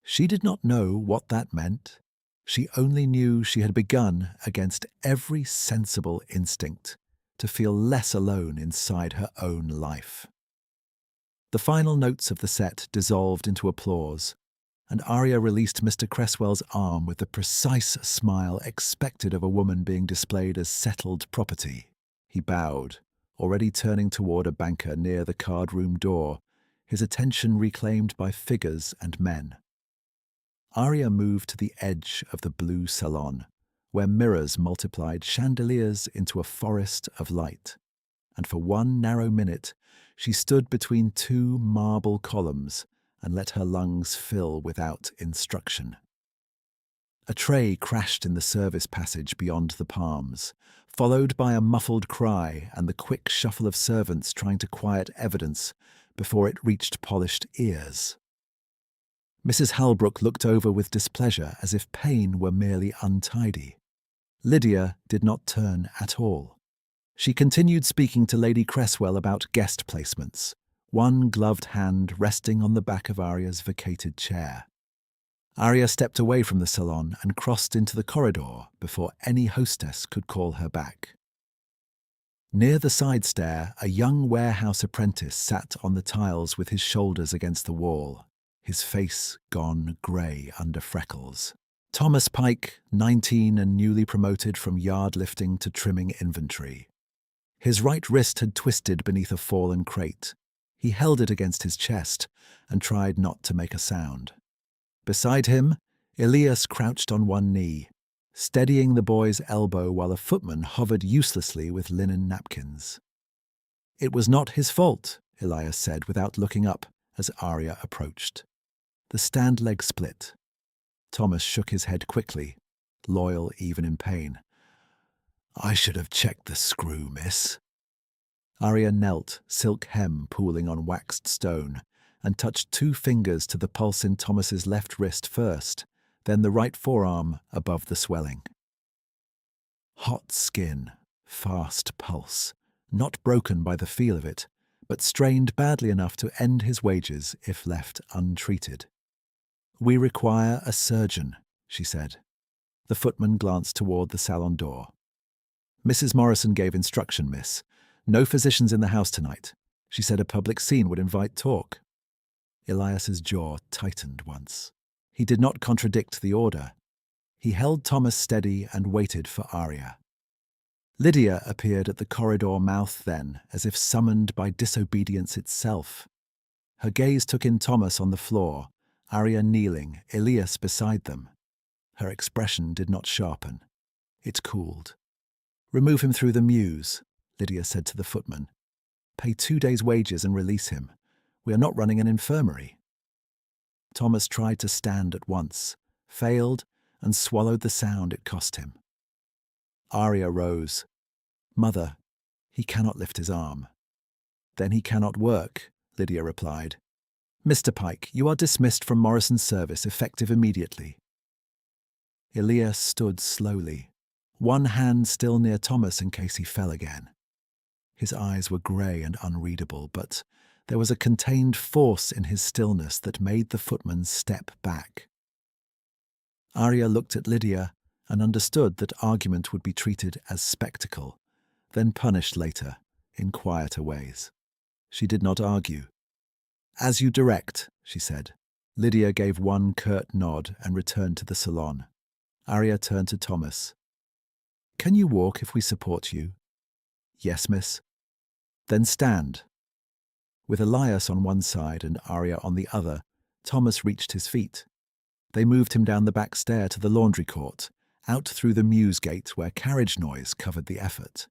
She did not know what that meant. She only knew she had begun against every sensible instinct to feel less alone inside her own life. The final notes of the set dissolved into applause, and Arya released Mr. Cresswell's arm with the precise smile expected of a woman being displayed as settled property. He bowed, already turning toward a banker near the card-room door, his attention reclaimed by figures and men. Arya moved to the edge of the blue salon, where mirrors multiplied chandeliers into a forest of light, and for one narrow minute she stood between 2 marble columns and let her lungs fill without instruction. A tray crashed in the service passage beyond the palms, followed by a muffled cry and the quick shuffle of servants trying to quiet evidence before it reached polished ears. Mrs. Halbrook looked over with displeasure as if pain were merely untidy. Lydia did not turn at all. She continued speaking to Lady Cresswell about guest placements, one gloved hand resting on the back of Arya's vacated chair. Arya stepped away from the salon and crossed into the corridor before any hostess could call her back. Near the side stair, a young warehouse apprentice sat on the tiles with his shoulders against the wall, his face gone grey under freckles. Thomas Pike, 19 and newly promoted from yard lifting to trimming inventory. His right wrist had twisted beneath a fallen crate. He held it against his chest and tried not to make a sound. Beside him, Elias crouched on one knee, steadying the boy's elbow while a footman hovered uselessly with linen napkins. "It was not his fault," Elias said without looking up as Arya approached. The stand leg split. Thomas shook his head quickly, loyal even in pain. "I should have checked the screw, miss." Arya knelt, silk hem pooling on waxed stone, and touched 2 fingers to the pulse in Thomas's left wrist first, then the right forearm above the swelling. Hot skin, fast pulse, not broken by the feel of it, but strained badly enough to end his wages if left untreated. "We require a surgeon," she said. The footman glanced toward the salon door. "Mrs. Morrison gave instruction, miss. No physicians in the house tonight. She said a public scene would invite talk." Elias's jaw tightened once. He did not contradict the order. He held Thomas steady and waited for Arya. Lydia appeared at the corridor mouth then, as if summoned by disobedience itself. Her gaze took in Thomas on the floor, Arya kneeling, Elias beside them. Her expression did not sharpen. It cooled. "Remove him through the mews," Lydia said to the footman. "Pay 2 days' wages and release him. We are not running an infirmary." Thomas tried to stand at once, failed, and swallowed the sound it cost him. Arya rose. "Mother, he cannot lift his arm." "Then he cannot work," Lydia replied. "Mr. Pike, you are dismissed from Morrison's service, effective immediately." Elias stood slowly, one hand still near Thomas in case he fell again. His eyes were grey and unreadable, but there was a contained force in his stillness that made the footman step back. Arya looked at Lydia and understood that argument would be treated as spectacle, then punished later, in quieter ways. She did not argue. "As you direct," she said. Lydia gave one curt nod and returned to the salon. Arya turned to Thomas. "Can you walk if we support you?" "Yes, miss." "Then stand." With Elias on one side and Arya on the other, Thomas reached his feet. They moved him down the back stair to the laundry court, out through the mews gate where carriage noise covered the effort.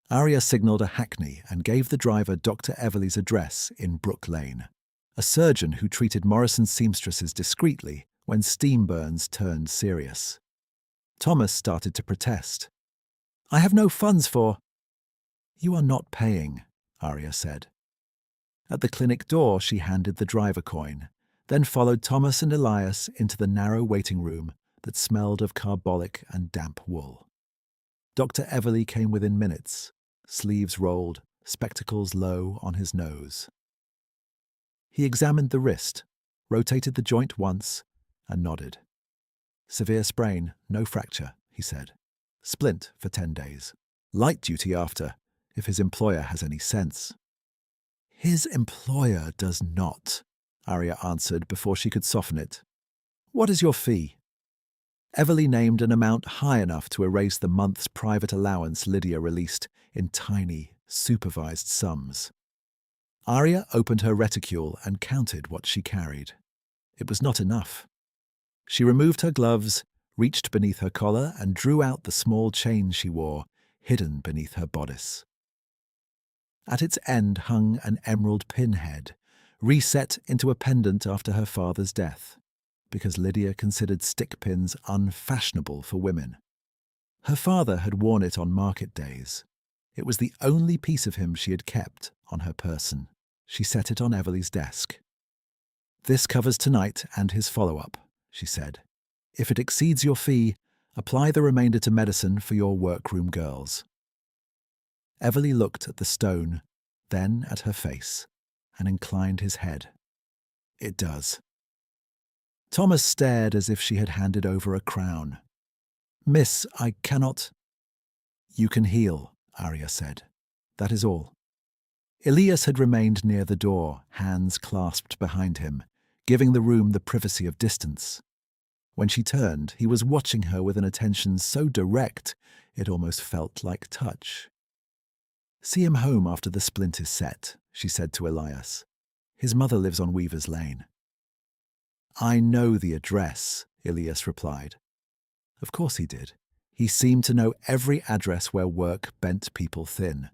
Arya signalled a hackney and gave the driver Dr. Everleigh's address in Brook Lane, a surgeon who treated Morrison's seamstresses discreetly when steam burns turned serious. Thomas started to protest. "I have no funds for—" "You are not paying," Arya said. At the clinic door she handed the driver coin, then followed Thomas and Elias into the narrow waiting room that smelled of carbolic and damp wool. Dr. Everleigh came within minutes, sleeves rolled, spectacles low on his nose. He examined the wrist, rotated the joint once, and nodded. "Severe sprain, no fracture," he said. "Splint for 10 days. Light duty after, if his employer has any sense." "His employer does not," Arya answered before she could soften it. "What is your fee?" Everleigh named an amount high enough to erase the month's private allowance Lydia released in tiny, supervised sums. Arya opened her reticule and counted what she carried. It was not enough. She removed her gloves, reached beneath her collar, and drew out the small chain she wore, hidden beneath her bodice. At its end hung an emerald pinhead, reset into a pendant after her father's death, because Lydia considered stick pins unfashionable for women. Her father had worn it on market days. It was the only piece of him she had kept on her person. She set it on Everleigh's desk. "This covers tonight and his follow-up," she said. "If it exceeds your fee, apply the remainder to medicine for your workroom girls." Everleigh looked at the stone, then at her face, and inclined his head. "It does." Thomas stared as if she had handed over a crown. "Miss, I cannot—" "You can heal," Arya said. "That is all." Elias had remained near the door, hands clasped behind him, giving the room the privacy of distance. When she turned, he was watching her with an attention so direct it almost felt like touch. "See him home after the splint is set," she said to Elias. "His mother lives on Weaver's Lane." "I know the address," Elias replied. Of course he did. He seemed to know every address where work bent people thin.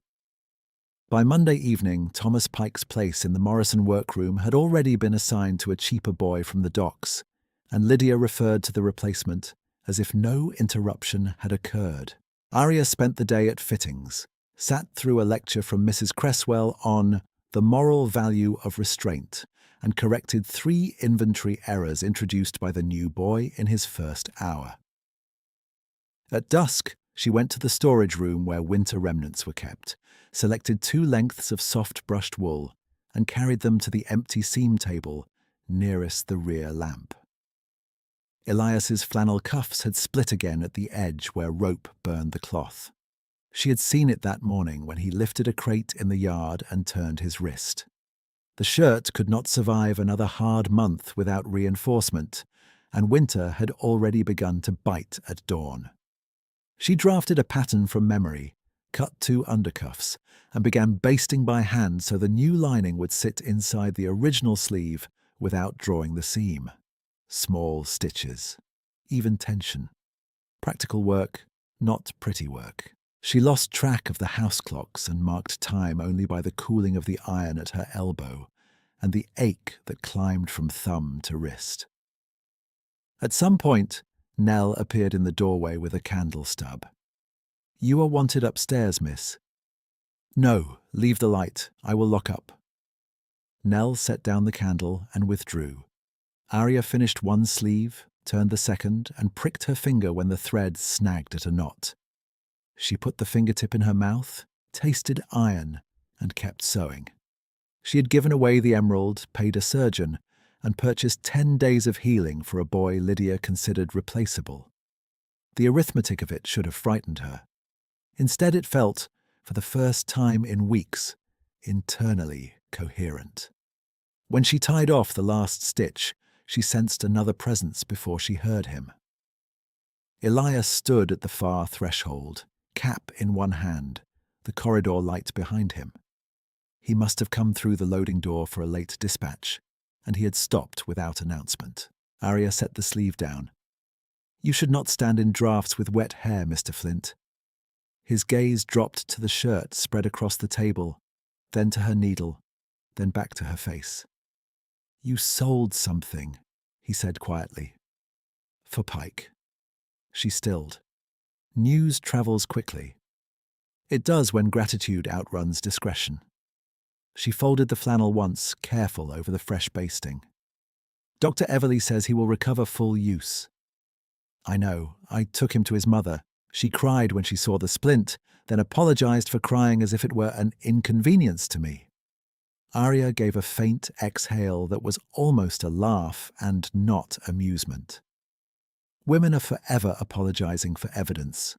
By Monday evening, Thomas Pike's place in the Morrison workroom had already been assigned to a cheaper boy from the docks, and Lydia referred to the replacement as if no interruption had occurred. Arya spent the day at fittings, sat through a lecture from Mrs. Cresswell on the moral value of restraint, and corrected 3 inventory errors introduced by the new boy in his first hour. At dusk, she went to the storage room where winter remnants were kept, selected 2 lengths of soft brushed wool, and carried them to the empty seam table nearest the rear lamp. Elias's flannel cuffs had split again at the edge where rope burned the cloth. She had seen it that morning when he lifted a crate in the yard and turned his wrist. The shirt could not survive another hard month without reinforcement, and winter had already begun to bite at dawn. She drafted a pattern from memory, cut 2 undercuffs, and began basting by hand so the new lining would sit inside the original sleeve without drawing the seam. Small stitches, even tension. Practical work, not pretty work. She lost track of the house clocks and marked time only by the cooling of the iron at her elbow and the ache that climbed from thumb to wrist. At some point, Nell appeared in the doorway with a candle stub. "You are wanted upstairs, miss." "No, leave the light. I will lock up." Nell set down the candle and withdrew. Arya finished one sleeve, turned the second, and pricked her finger when the thread snagged at a knot. She put the fingertip in her mouth, tasted iron, and kept sewing. She had given away the emerald, paid a surgeon, and purchased 10 days of healing for a boy Lydia considered replaceable. The arithmetic of it should have frightened her. Instead it felt, for the first time in weeks, internally coherent. When she tied off the last stitch, she sensed another presence before she heard him. Elias stood at the far threshold, cap in one hand, the corridor light behind him. He must have come through the loading door for a late dispatch, and he had stopped without announcement. Arya set the sleeve down. "You should not stand in drafts with wet hair, Mr. Flint." His gaze dropped to the shirt spread across the table, then to her needle, then back to her face. "You sold something," he said quietly. "For Pike." She stilled. News travels quickly. It does when gratitude outruns discretion. She folded the flannel once, careful over the fresh basting. "Dr. Everly says he will recover full use." "I know. I took him to his mother. She cried when she saw the splint, then apologized for crying as if it were an inconvenience to me." Arya gave a faint exhale that was almost a laugh and not amusement. Women are forever apologizing for evidence.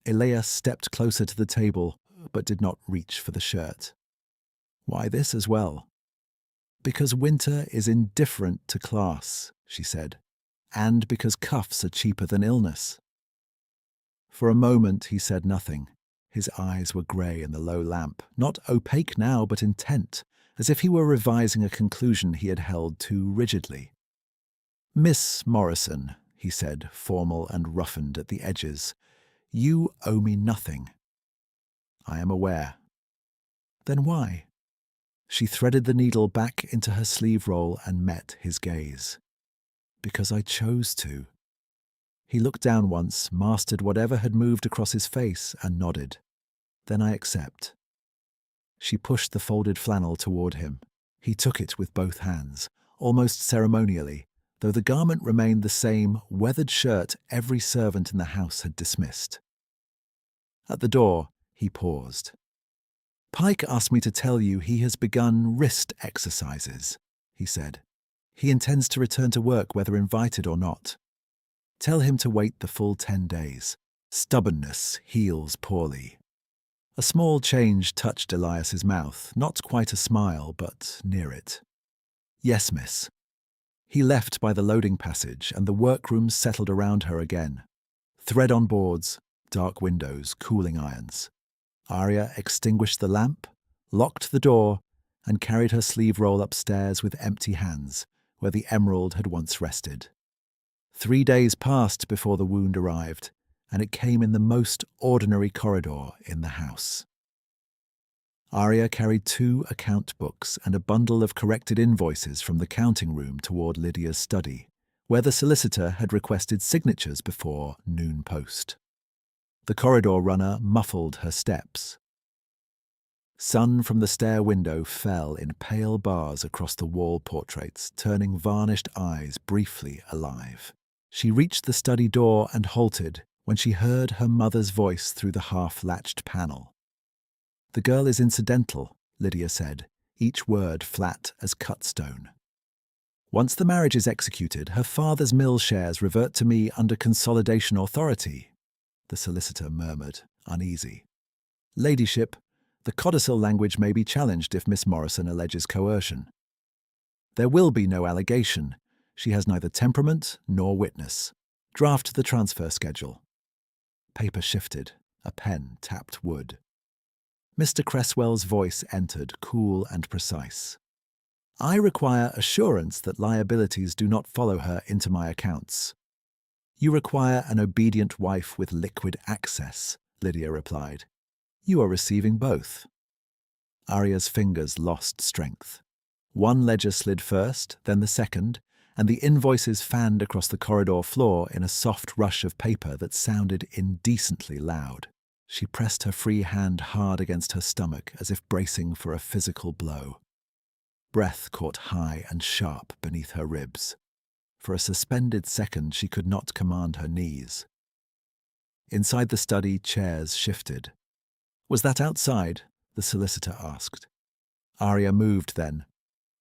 Elias stepped closer to the table, but did not reach for the shirt. "Why this as well?" "Because winter is indifferent to class," she said, "and because cuffs are cheaper than illness." For a moment he said nothing. His eyes were grey in the low lamp, not opaque now but intent, as if he were revising a conclusion he had held too rigidly. "Miss Morrison," he said, formal and roughened at the edges, "you owe me nothing." "I am aware." "Then why?" She threaded the needle back into her sleeve roll and met his gaze. "Because I chose to." He looked down once, mastered whatever had moved across his face, and nodded. "Then I accept." She pushed the folded flannel toward him. He took it with both hands, almost ceremonially, though the garment remained the same weathered shirt every servant in the house had dismissed. At the door, he paused. "Pike asked me to tell you he has begun wrist exercises," he said. "He intends to return to work whether invited or not. Tell him to wait the full 10 days. Stubbornness heals poorly." A small change touched Elias's mouth, not quite a smile, but near it. "Yes, miss." He left by the loading passage, and the workroom settled around her again. Thread on boards, dark windows, cooling irons. Arya extinguished the lamp, locked the door, and carried her sleeve roll upstairs with empty hands, where the emerald had once rested. 3 days passed before the wound arrived, and it came in the most ordinary corridor in the house. Arya carried 2 account books and a bundle of corrected invoices from the counting room toward Lydia's study, where the solicitor had requested signatures before noon post. The corridor runner muffled her steps. Sun from the stair window fell in pale bars across the wall portraits, turning varnished eyes briefly alive. She reached the study door and halted when she heard her mother's voice through the half-latched panel. "The girl is incidental," Lydia said, each word flat as cut stone. Once the marriage is executed, her father's mill shares revert to me under consolidation authority, the solicitor murmured, uneasy. Ladyship, the codicil language may be challenged if Miss Morrison alleges coercion. There will be no allegation. She has neither temperament nor witness. Draft the transfer schedule. Paper shifted. A pen tapped wood. Mr. Cresswell's voice entered, cool and precise. I require assurance that liabilities do not follow her into my accounts. You require an obedient wife with liquid access, Lydia replied. You are receiving both. Arya's fingers lost strength. One ledger slid first, then the second, and the invoices fanned across the corridor floor in a soft rush of paper that sounded indecently loud. She pressed her free hand hard against her stomach as if bracing for a physical blow. Breath caught high and sharp beneath her ribs. For a suspended second, she could not command her knees. Inside the study, chairs shifted. Was that outside? The solicitor asked. Arya moved then.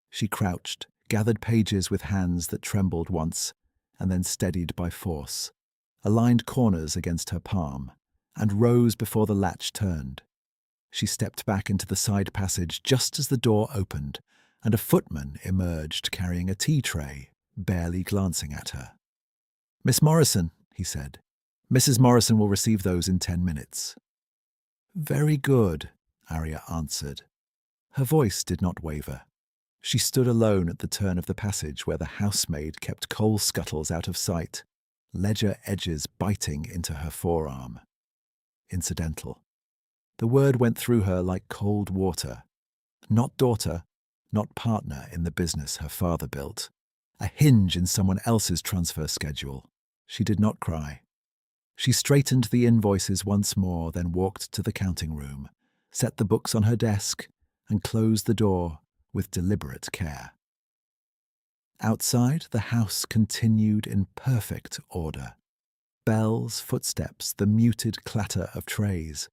She crouched, gathered pages with hands that trembled once, and then steadied by force, aligned corners against her palm, and rose before the latch turned. She stepped back into the side passage just as the door opened, and a footman emerged carrying a tea tray, barely glancing at her. Miss Morrison, he said. Mrs. Morrison will receive those in 10 minutes. Very good, Arya answered. Her voice did not waver. She stood alone at the turn of the passage where the housemaid kept coal scuttles out of sight, ledger edges biting into her forearm. Incidental. The word went through her like cold water. Not daughter, not partner in the business her father built. A hinge in someone else's transfer schedule. She did not cry. She straightened the invoices once more, then walked to the counting room, set the books on her desk, and closed the door with deliberate care. Outside, the house continued in perfect order. Bells, footsteps, the muted clatter of trays.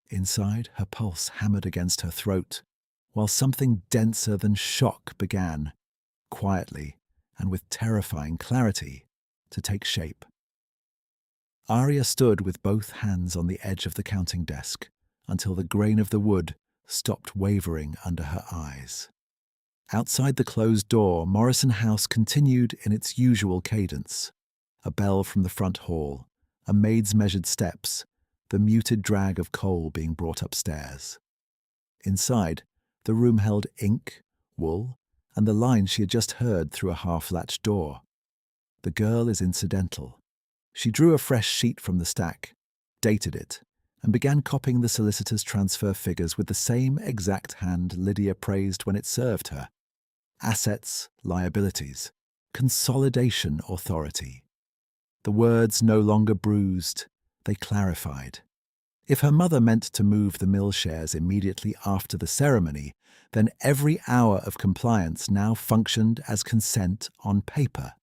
Inside, her pulse hammered against her throat, while something denser than shock began, quietly and with terrifying clarity, to take shape. Arya stood with both hands on the edge of the counting desk until the grain of the wood stopped wavering under her eyes. Outside the closed door, Morrison House continued in its usual cadence. A bell from the front hall, a maid's measured steps, the muted drag of coal being brought upstairs. Inside, the room held ink, wool, and the lines she had just heard through a half-latched door. The girl is incidental. She drew a fresh sheet from the stack, dated it, and began copying the solicitor's transfer figures with the same exact hand Lydia praised when it served her. Assets, liabilities, consolidation authority. The words no longer bruised, they clarified. If her mother meant to move the mill shares immediately after the ceremony, then every hour of compliance now functioned as consent on paper.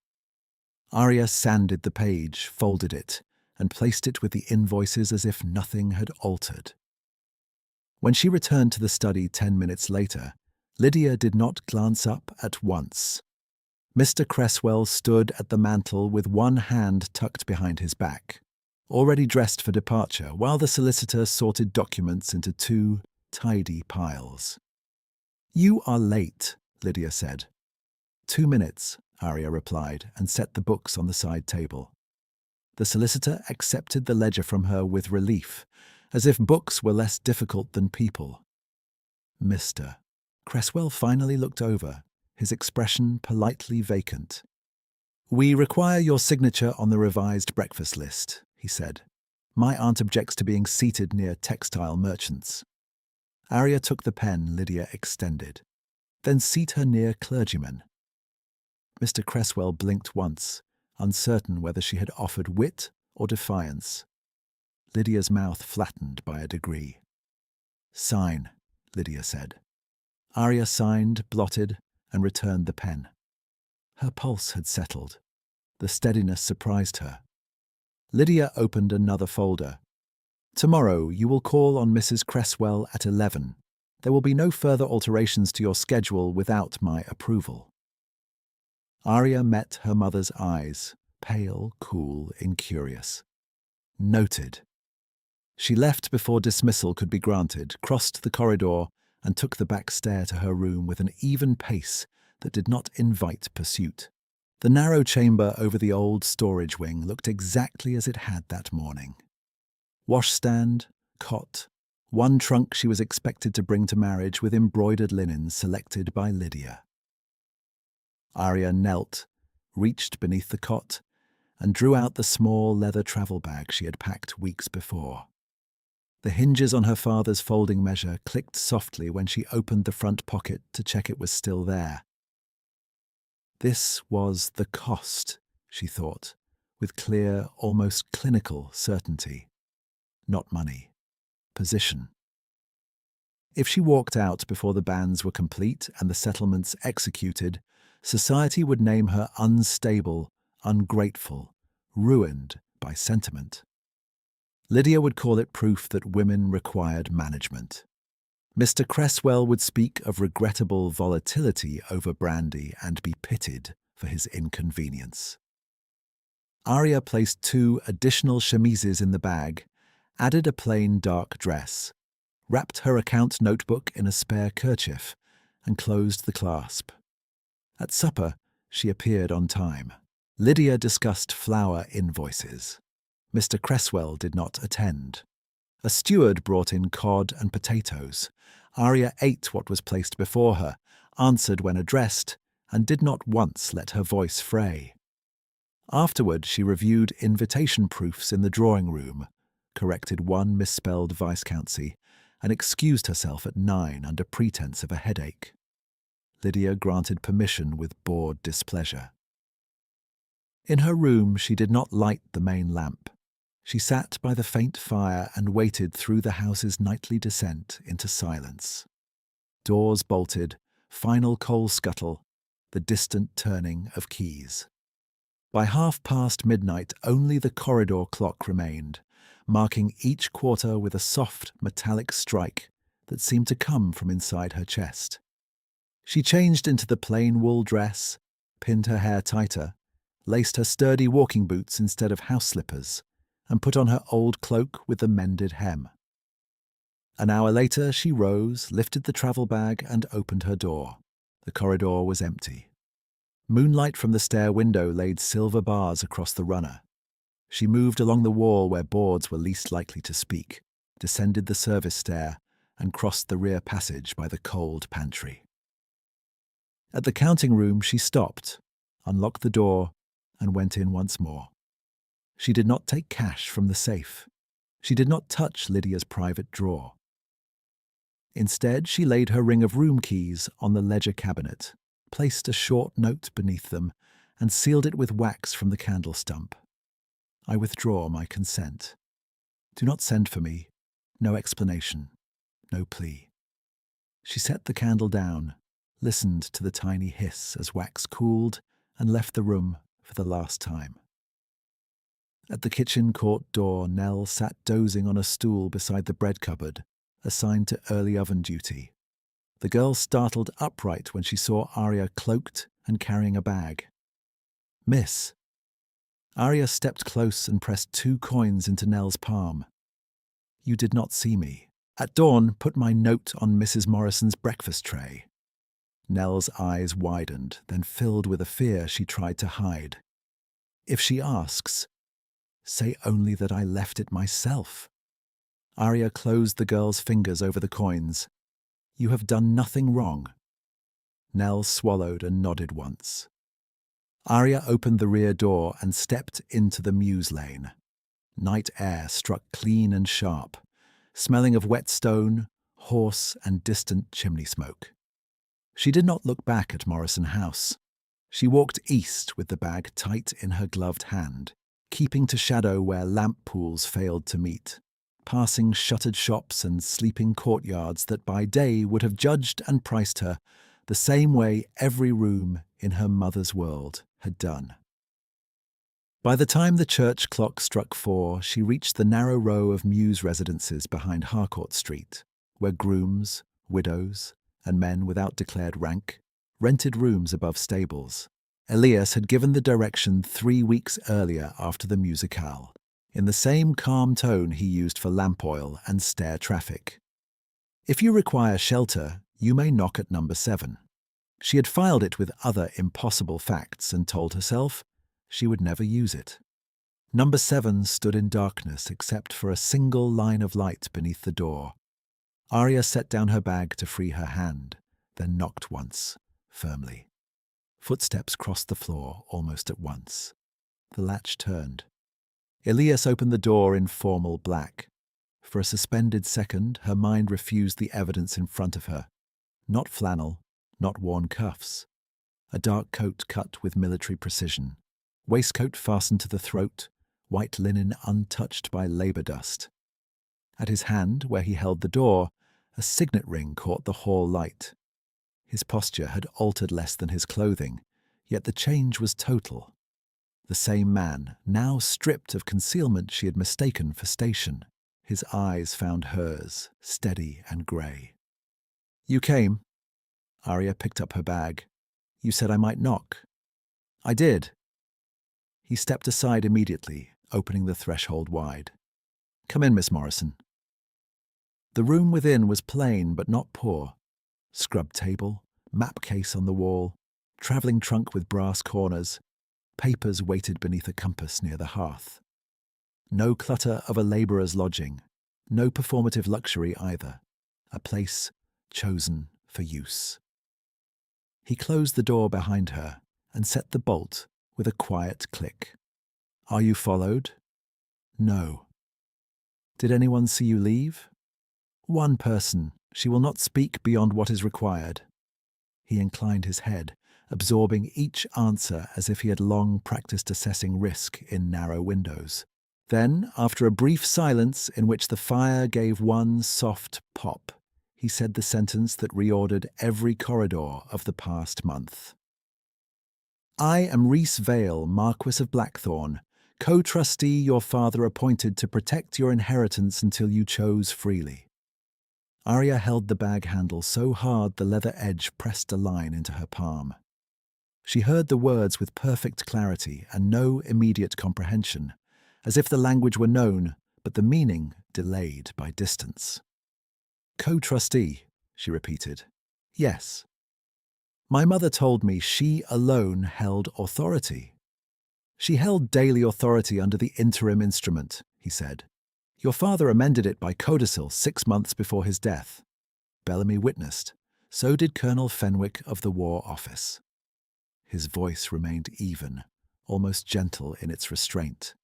Arya sanded the page, folded it, and placed it with the invoices as if nothing had altered. When she returned to the study 10 minutes later, Lydia did not glance up at once. Mr. Cresswell stood at the mantel with one hand tucked behind his back, already dressed for departure, while the solicitor sorted documents into 2 tidy piles. You are late, Lydia said. 2 minutes, Arya replied, and set the books on the side table. The solicitor accepted the ledger from her with relief, as if books were less difficult than people. Mr. Cresswell finally looked over, his expression politely vacant. We require your signature on the revised breakfast list, he said. My aunt objects to being seated near textile merchants. Arya took the pen Lydia extended. Then seat her near clergymen. Mr. Cresswell blinked once, uncertain whether she had offered wit or defiance. Lydia's mouth flattened by a degree. Sign, Lydia said. Arya signed, blotted, and returned the pen. Her pulse had settled. The steadiness surprised her. Lydia opened another folder. Tomorrow you will call on Mrs. Cresswell at 11. There will be no further alterations to your schedule without my approval. Arya met her mother's eyes, pale, cool, incurious. Noted. She left before dismissal could be granted, crossed the corridor, and took the back stair to her room with an even pace that did not invite pursuit. The narrow chamber over the old storage wing looked exactly as it had that morning. Washstand, cot, one trunk she was expected to bring to marriage with embroidered linen selected by Lydia. Arya knelt, reached beneath the cot, and drew out the small leather travel bag she had packed weeks before. The hinges on her father's folding measure clicked softly when she opened the front pocket to check it was still there. This was the cost, she thought, with clear, almost clinical certainty. Not money. Position. If she walked out before the bans were complete and the settlements executed, society would name her unstable, ungrateful, ruined by sentiment. Lydia would call it proof that women required management. Mr. Cresswell would speak of regrettable volatility over brandy and be pitied for his inconvenience. Arya placed 2 additional chemises in the bag, added a plain dark dress, wrapped her account notebook in a spare kerchief, and closed the clasp. At supper, she appeared on time. Lydia discussed flour invoices. Mr. Cresswell did not attend. A steward brought in cod and potatoes. Arya ate what was placed before her, answered when addressed, and did not once let her voice fray. Afterward, she reviewed invitation proofs in the drawing room, corrected one misspelled viscountcy, and excused herself at 9 under pretense of a headache. Lydia granted permission with bored displeasure. In her room, she did not light the main lamp. She sat by the faint fire and waited through the house's nightly descent into silence. Doors bolted, final coal scuttle, the distant turning of keys. By midnight, only the corridor clock remained, marking each quarter with a soft, metallic strike that seemed to come from inside her chest. She changed into the plain wool dress, pinned her hair tighter, laced her sturdy walking boots instead of house slippers, and put on her old cloak with the mended hem. An hour later, she rose, lifted the travel bag, and opened her door. The corridor was empty. Moonlight from the stair window laid silver bars across the runner. She moved along the wall where boards were least likely to speak, descended the service stair, and crossed the rear passage by the cold pantry. At the counting room, she stopped, unlocked the door, and went in once more. She did not take cash from the safe. She did not touch Lydia's private drawer. Instead, she laid her ring of room keys on the ledger cabinet, placed a short note beneath them, and sealed it with wax from the candle stump. I withdraw my consent. Do not send for me. No explanation. No plea. She set the candle down, listened to the tiny hiss as wax cooled, and left the room for the last time. At the kitchen court door, Nell sat dozing on a stool beside the bread cupboard, assigned to early oven duty. The girl startled upright when she saw Arya cloaked and carrying a bag. "Miss." Arya stepped close and pressed 2 coins into Nell's palm. "You did not see me. At dawn, put my note on Mrs. Morrison's breakfast tray." Nell's eyes widened, then filled with a fear she tried to hide. "If she asks, say only that I left it myself." Arya closed the girl's fingers over the coins. "You have done nothing wrong." Nell swallowed and nodded once. Arya opened the rear door and stepped into the mews lane. Night air struck clean and sharp, smelling of wet stone, horse, and distant chimney smoke. She did not look back at Morrison House. She walked east with the bag tight in her gloved hand, keeping to shadow where lamp pools failed to meet, passing shuttered shops and sleeping courtyards that by day would have judged and priced her the same way every room in her mother's world had done. By the time the church clock struck 4, she reached the narrow row of mews residences behind Harcourt Street, where grooms, widows, and men without declared rank rented rooms above stables. Elias had given the direction 3 weeks earlier after the musicale, in the same calm tone he used for lamp oil and stair traffic. If you require shelter, you may knock at number 7. She had filed it with other impossible facts and told herself she would never use it. Number 7 stood in darkness except for a single line of light beneath the door. Arya set down her bag to free her hand, then knocked once, firmly. Footsteps crossed the floor almost at once. The latch turned. Elias opened the door in formal black. For a suspended second, her mind refused the evidence in front of her. Not flannel, not worn cuffs. A dark coat cut with military precision. Waistcoat fastened to the throat, white linen untouched by labor dust. At his hand, where he held the door, a signet ring caught the hall light. His posture had altered less than his clothing, yet the change was total. The same man, now stripped of concealment she had mistaken for station. His eyes found hers, steady and grey. "You came." Arya picked up her bag. "You said I might knock." "I did." He stepped aside immediately, opening the threshold wide. "Come in, Miss Morrison." The room within was plain but not poor. Scrub table, map case on the wall, travelling trunk with brass corners, papers weighted beneath a compass near the hearth. No clutter of a labourer's lodging, no performative luxury either, a place chosen for use. He closed the door behind her and set the bolt with a quiet click. "Are you followed?" "No." "Did anyone see you leave?" "One person. She will not speak beyond what is required." He inclined his head, absorbing each answer as if he had long practiced assessing risk in narrow windows. Then, after a brief silence in which the fire gave one soft pop, he said the sentence that reordered every corridor of the past month. "I am Rhys Vale, Marquis of Blackthorn, co-trustee your father appointed to protect your inheritance until you chose freely." Arya held the bag handle so hard the leather edge pressed a line into her palm. She heard the words with perfect clarity and no immediate comprehension, as if the language were known, but the meaning delayed by distance. "Co-trustee," she repeated. "Yes." "My mother told me she alone held authority." "She held daily authority under the interim instrument," he said. "Your father amended it by codicil 6 months before his death." Bellamy witnessed. So did Colonel Fenwick of the War Office. His voice remained even, almost gentle in its restraint.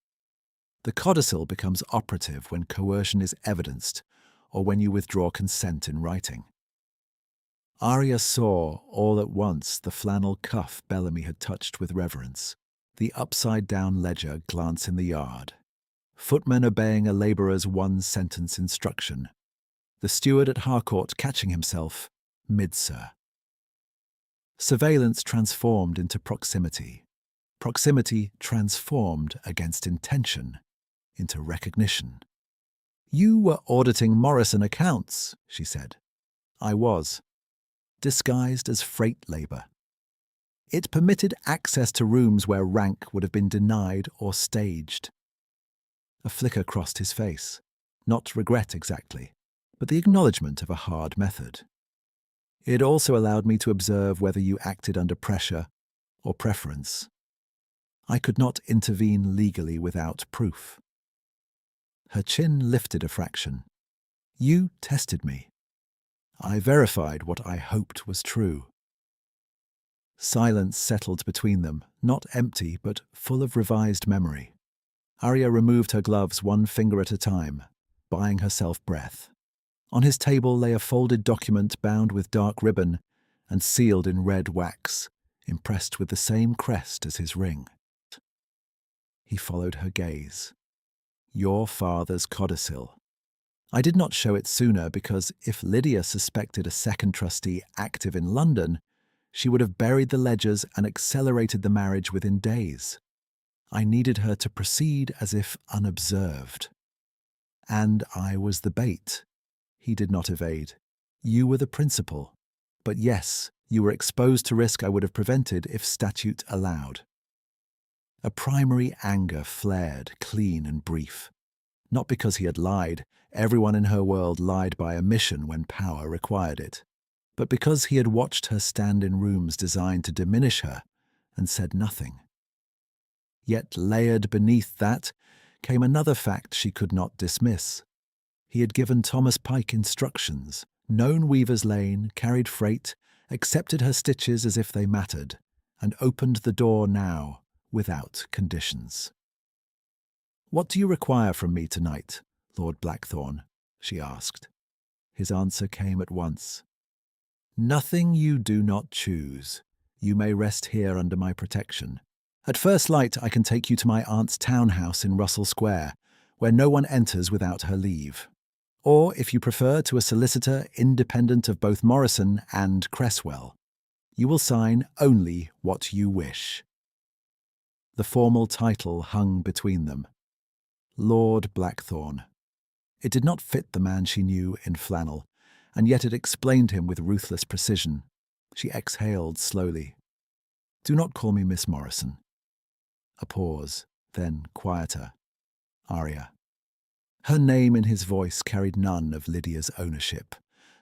"The codicil becomes operative when coercion is evidenced or when you withdraw consent in writing." Arya saw all at once the flannel cuff Bellamy had touched with reverence, the upside-down ledger glance in the yard, footmen obeying a labourer's one-sentence instruction, the steward at Harcourt catching himself mid-sir. Surveillance transformed into proximity. Proximity transformed against intention into recognition. "You were auditing Morrison accounts," she said. "I was. Disguised as freight labour. It permitted access to rooms where rank would have been denied or staged." A flicker crossed his face. Not regret exactly, but the acknowledgement of a hard method. "It also allowed me to observe whether you acted under pressure or preference. I could not intervene legally without proof." Her chin lifted a fraction. "You tested me. I verified what I hoped was true." Silence settled between them, not empty but full of revised memory. Arya removed her gloves one finger at a time, buying herself breath. On his table lay a folded document bound with dark ribbon and sealed in red wax, impressed with the same crest as his ring. He followed her gaze. "Your father's codicil. I did not show it sooner because if Lydia suspected a second trustee active in London, she would have buried the ledgers and accelerated the marriage within days. I needed her to proceed as if unobserved. And I was the bait." He did not evade. "You were the principal. But yes, You were exposed to risk I would have prevented if statute allowed. A primary anger flared, clean and brief. Not because he had lied, everyone in her world lied by omission when power required it, but because he had watched her stand in rooms designed to diminish her and said nothing. Yet layered beneath that came another fact she could not dismiss. He had given Thomas Pike instructions, known Weaver's Lane, carried freight, accepted her stitches as if they mattered, and opened the door now without conditions. "What do you require from me tonight, Lord Blackthorn?" she asked. His answer came at once. "Nothing you do not choose. You may rest here under my protection. At first light, I can take you to my aunt's townhouse in Russell Square, where no one enters without her leave. Or, if you prefer, to a solicitor independent of both Morrison and Cresswell. You will sign only what you wish." The formal title hung between them. Lord Blackthorn. It did not fit the man she knew in Flannel, and yet it explained him with ruthless precision. She exhaled slowly. "Do not call me Miss Morrison." A pause, then quieter. "Aria." Her name in his voice carried none of Lydia's ownership,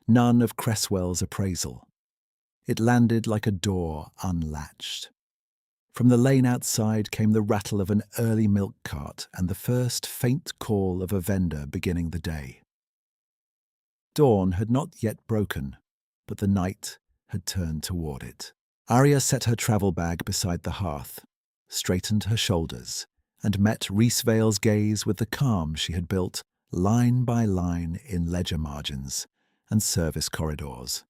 none of Cresswell's appraisal. It landed like a door unlatched. From the lane outside came the rattle of an early milk cart and the first faint call of a vendor beginning the day. Dawn had not yet broken, but the night had turned toward it. Aria set her travel bag beside the hearth, straightened her shoulders, and met Rhys Vale's gaze with the calm she had built line by line in ledger margins and service corridors.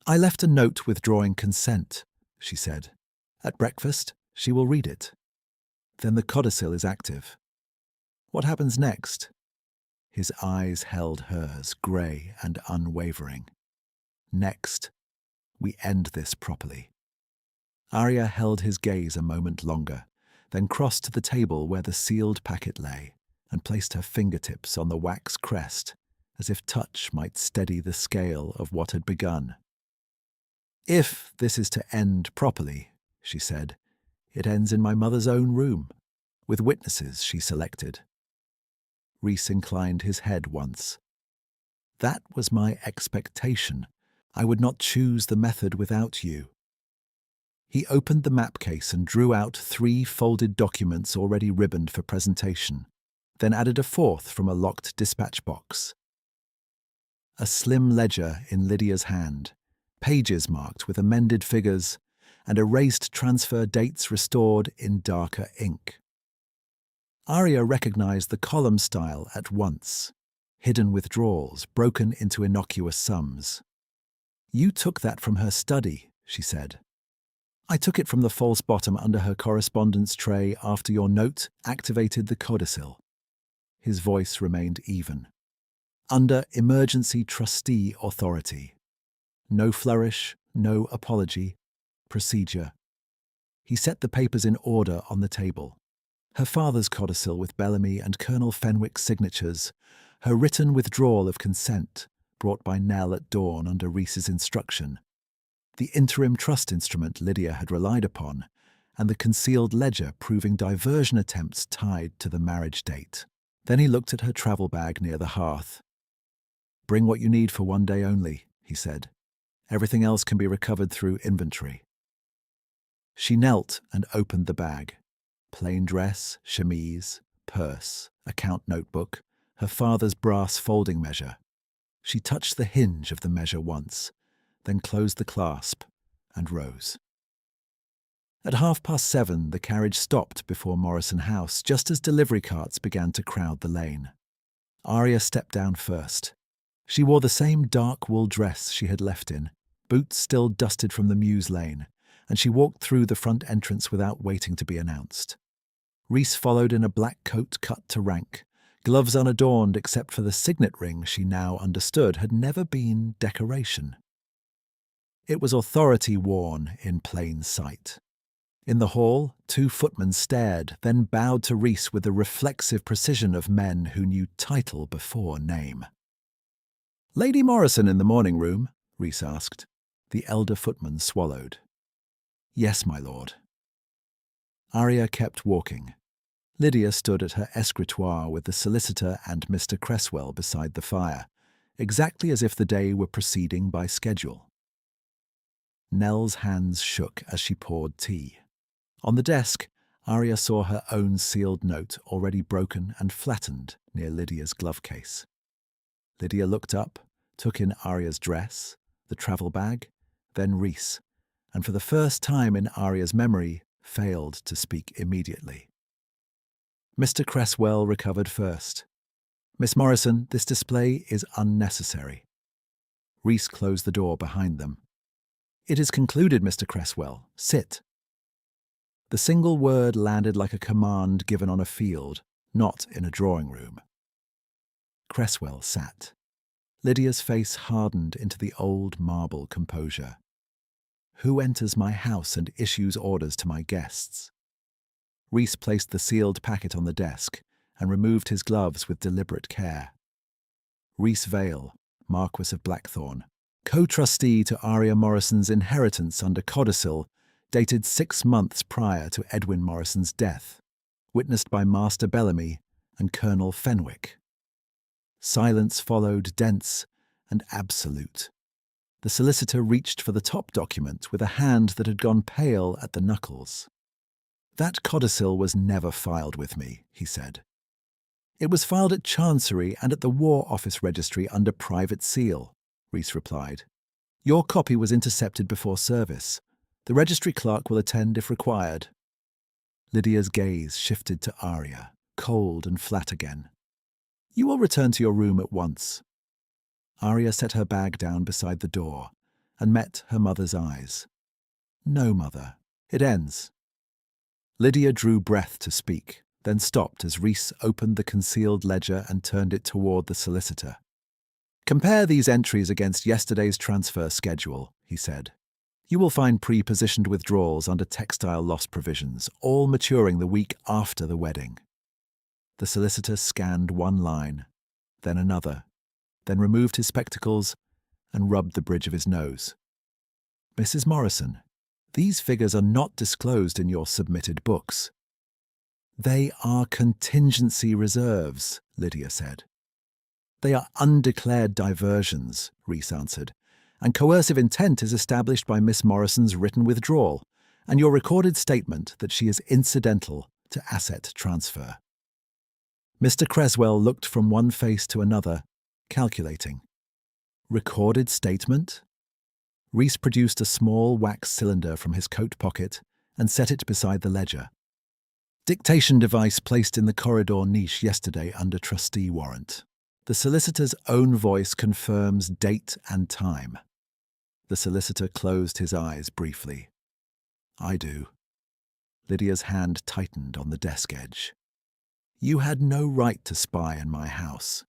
"I left a note withdrawing consent," she said. "At breakfast, she will read it. Then the codicil is active. What happens next?" His eyes held hers, grey and unwavering. "Next, we end this properly." Aria held his gaze a moment longer, then crossed to the table where the sealed packet lay and placed her fingertips on the wax crest, as if touch might steady the scale of what had begun. "If this is to end properly," she said, "it ends in my mother's own room, with witnesses she selected." Rhys inclined his head once. "That was my expectation. I would not choose the method without you." He opened the map case and drew out 3 folded documents already ribboned for presentation, then added a 4th from a locked dispatch box. A slim ledger in Lydia's hand, pages marked with amended figures, and erased transfer dates restored in darker ink. Aria recognized the column style at once, hidden withdrawals broken into innocuous sums. "You took that from her study," she said. "I took it from the false bottom under her correspondence tray after your note activated the codicil." His voice remained even. "Under emergency trustee authority. No flourish, no apology. Procedure." He set the papers in order on the table. Her father's codicil with Bellamy and Colonel Fenwick's signatures, her written withdrawal of consent, brought by Nell at dawn under Rhys's instruction, the interim trust instrument Lydia had relied upon, and the concealed ledger proving diversion attempts tied to the marriage date. Then he looked at her travel bag near the hearth. "Bring what you need for one day only," he said. "Everything else can be recovered through inventory." She knelt and opened the bag. Plain dress, chemise, purse, account notebook, her father's brass folding measure. She touched the hinge of the measure once, then closed the clasp and rose. At 7:30, the carriage stopped before Morrison House, just as delivery carts began to crowd the lane. Aria stepped down first. She wore the same dark wool dress she had left in, boots still dusted from the Mews Lane, and she walked through the front entrance without waiting to be announced. Rhys followed in a black coat cut to rank, gloves unadorned except for the signet ring she now understood had never been decoration. It was authority worn in plain sight. In the hall, 2 footmen stared, then bowed to Rhys with the reflexive precision of men who knew title before name. "Lady Morrison in the morning room?" Rhys asked. The elder footman swallowed. "Yes, my lord." Arya kept walking. Lydia stood at her escritoire with the solicitor and Mr. Cresswell beside the fire, exactly as if the day were proceeding by schedule. Nell's hands shook as she poured tea. On the desk, Arya saw her own sealed note already broken and flattened near Lydia's glove case. Lydia looked up, took in Arya's dress, the travel bag, then Rhys, and for the first time in Arya's memory, failed to speak immediately. Mr. Cresswell recovered first. "Miss Morrison, this display is unnecessary." Rhys closed the door behind them. "It is concluded, Mr. Cresswell. Sit." The single word landed like a command given on a field, not in a drawing room. Cresswell sat. Lydia's face hardened into the old marble composure. "Who enters my house and issues orders to my guests?" Rhys placed the sealed packet on the desk and removed his gloves with deliberate care. Rhys Vale, Marquess of Blackthorn, co-trustee to Arya Morrison's inheritance under codicil, dated 6 months prior to Edwin Morrison's death, witnessed by Master Bellamy and Colonel Fenwick. Silence followed, dense and absolute. The solicitor reached for the top document with a hand that had gone pale at the knuckles. "That codicil was never filed with me," he said. "It was filed at Chancery and at the War Office Registry under private seal," Rhys replied. "Your copy was intercepted before service. The registry clerk will attend if required." Lydia's gaze shifted to Arya, cold and flat again. "You will return to your room at once." Arya set her bag down beside the door and met her mother's eyes. "No, mother. It ends." Lydia drew breath to speak, then stopped as Rhys opened the concealed ledger and turned it toward the solicitor. "Compare these entries against yesterday's transfer schedule," he said. "You will find pre-positioned withdrawals under textile loss provisions, all maturing the week after the wedding." The solicitor scanned one line, then another, then removed his spectacles and rubbed the bridge of his nose. "Mrs. Morrison, these figures are not disclosed in your submitted books." "They are contingency reserves," Lydia said. "They are undeclared diversions," Rhys answered, "and coercive intent is established by Miss Morrison's written withdrawal and your recorded statement that she is incidental to asset transfer." Mr. Cresswell looked from one face to another, calculating. "Recorded statement?" Rhys produced a small wax cylinder from his coat pocket and set it beside the ledger. "Dictation device placed in the corridor niche yesterday under trustee warrant. The solicitor's own voice confirms date and time." The solicitor closed his eyes briefly. "I do." Lydia's hand tightened on the desk edge. "You had no right to spy in my house."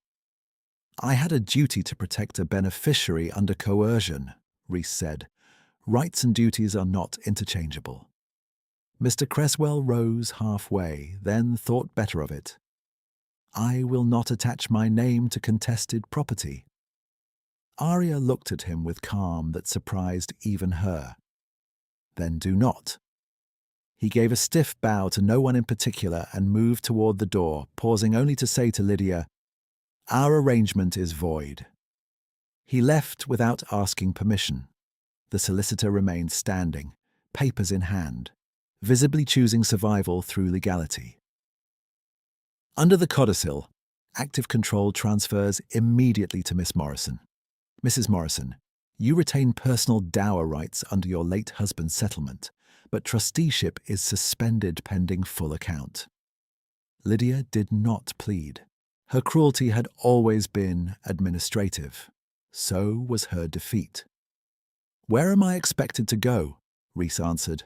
"I had a duty to protect a beneficiary under coercion," Rhys said. "Rights and duties are not interchangeable." Mr. Cresswell rose halfway, then thought better of it. "I will not attach my name to contested property." Arya looked at him with calm that surprised even her. "Then do not." He gave a stiff bow to no one in particular and moved toward the door, pausing only to say to Lydia, "Our arrangement is void." He left without asking permission. The solicitor remained standing, papers in hand, visibly choosing survival through legality. Under the codicil, active control transfers immediately to Miss Morrison. "Mrs. Morrison, you retain personal dower rights under your late husband's settlement, but trusteeship is suspended pending full account." Lydia did not plead. Her cruelty had always been administrative. So was her defeat. "Where am I expected to go?" Rhys answered.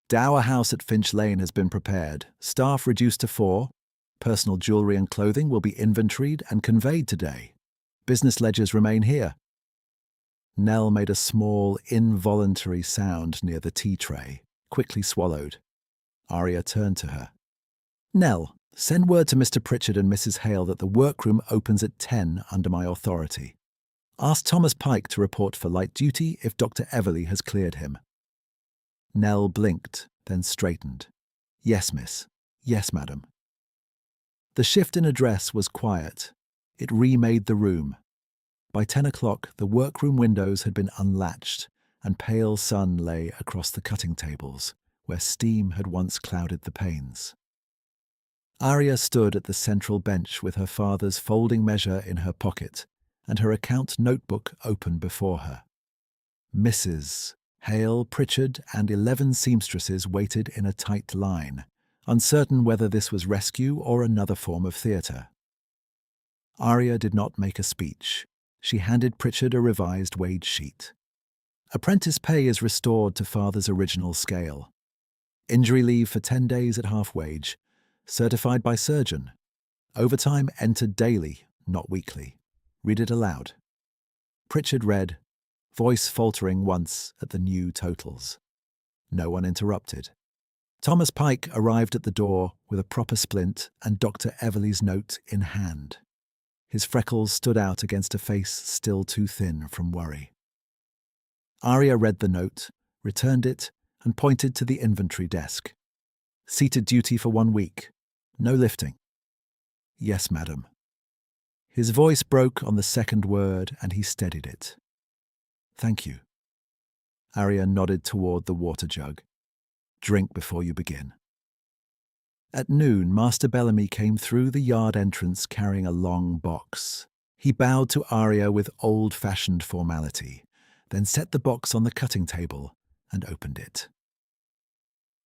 "Dower house at Finch Lane has been prepared. Staff reduced to 4. Personal jewellery and clothing will be inventoried and conveyed today. Business ledgers remain here." Nell made a small, involuntary sound near the tea tray, quickly swallowed. Arya turned to her. "Nell, send word to Mr. Pritchard and Mrs. Hale that the workroom opens at 10 under my authority." Ask Thomas Pike to report for light duty if Dr. Everly has cleared him. Nell blinked, then straightened. Yes, miss. Yes, madam. The shift in address was quiet. It remade the room. By 10 o'clock, the workroom windows had been unlatched, and pale sun lay across the cutting tables, where steam had once clouded the panes. Arya stood at the central bench with her father's folding measure in her pocket and her account notebook open before her. Mrs. Hale, Pritchard, and 11 seamstresses waited in a tight line, uncertain whether this was rescue or another form of theatre. Arya did not make a speech. She handed Pritchard a revised wage sheet. Apprentice pay is restored to father's original scale. Injury leave for 10 days at half wage, certified by surgeon. Overtime entered daily, not weekly. Read it aloud. Pritchard read, voice faltering once at the new totals. No one interrupted. Thomas Pike arrived at the door with a proper splint and Dr. Everly's note in hand. His freckles stood out against a face still too thin from worry. Arya read the note, returned it, and pointed to the inventory desk. Seated duty for 1 week. No lifting. Yes, madam. His voice broke on the second word, and he steadied it. Thank you. Arya nodded toward the water jug. Drink before you begin. At noon, Master Bellamy came through the yard entrance carrying a long box. He bowed to Arya with old-fashioned formality, then set the box on the cutting table and opened it.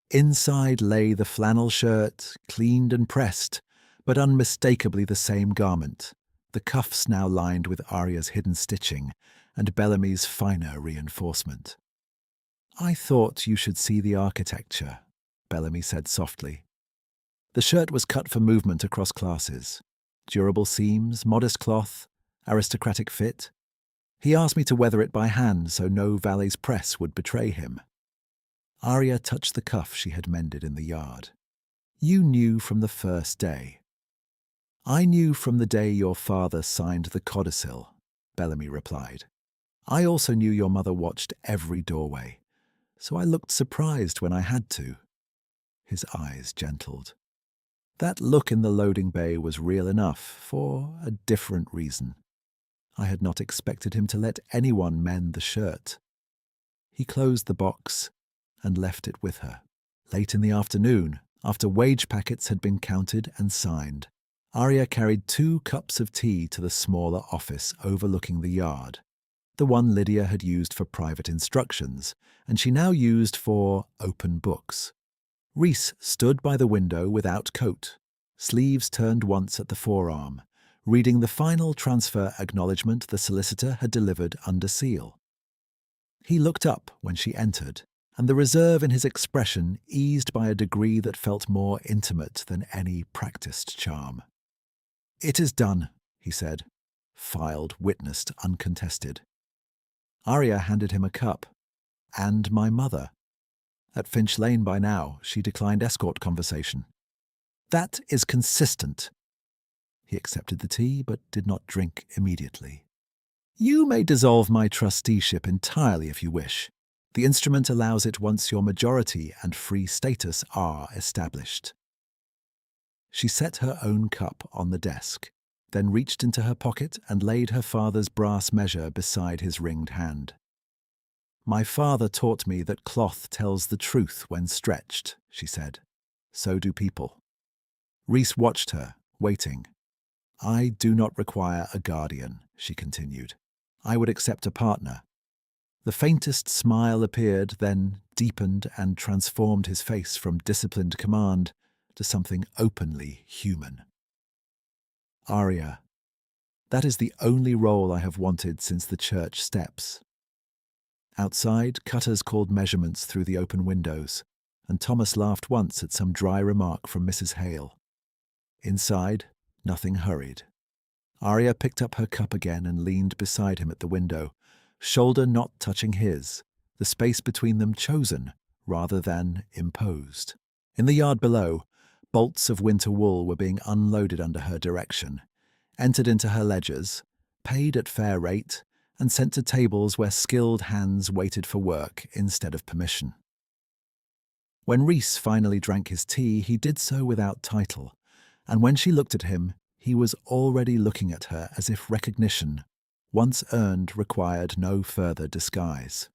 Inside lay the flannel shirt, cleaned and pressed, but unmistakably the same garment, the cuffs now lined with Arya's hidden stitching and Bellamy's finer reinforcement. I thought you should see the architecture, Bellamy said softly. The shirt was cut for movement across classes. Durable seams, modest cloth, aristocratic fit. He asked me to weather it by hand so no valet's press would betray him. Arya touched the cuff she had mended in the yard. You knew from the first day. I knew from the day your father signed the codicil, Bellamy replied. I also knew your mother watched every doorway, so I looked surprised when I had to. His eyes gentled. That look in the loading bay was real enough for a different reason. I had not expected him to let anyone mend the shirt. He closed the box and left it with her. Late in the afternoon, after wage packets had been counted and signed, Arya carried 2 cups of tea to the smaller office overlooking the yard, the one Lydia had used for private instructions, and she now used for open books. Rhys stood by the window without coat, sleeves turned once at the forearm, reading the final transfer acknowledgement the solicitor had delivered under seal. He looked up when she entered, and the reserve in his expression eased by a degree that felt more intimate than any practiced charm. It is done, he said, filed, witnessed, uncontested. Arya handed him a cup. And my mother. At Finch Lane by now, she declined escort conversation. That is consistent. He accepted the tea, but did not drink immediately. You may dissolve my trusteeship entirely if you wish. The instrument allows it once your majority and free status are established. She set her own cup on the desk, then reached into her pocket and laid her father's brass measure beside his ringed hand. My father taught me that cloth tells the truth when stretched, she said. So do people. Rhys watched her, waiting. I do not require a guardian, she continued. I would accept a partner. The faintest smile appeared, then deepened and transformed his face from disciplined command to something openly human. Arya, that is the only role I have wanted since the church steps. Outside, cutters called measurements through the open windows, and Thomas laughed once at some dry remark from Mrs. Hale. Inside, nothing hurried. Arya picked up her cup again and leaned beside him at the window, shoulder not touching his, the space between them chosen rather than imposed. In the yard below, bolts of winter wool were being unloaded under her direction, entered into her ledgers, paid at fair rate, and sent to tables where skilled hands waited for work instead of permission. When Rhys finally drank his tea, he did so without title, and when she looked at him, he was already looking at her as if recognition, once earned, required no further disguise.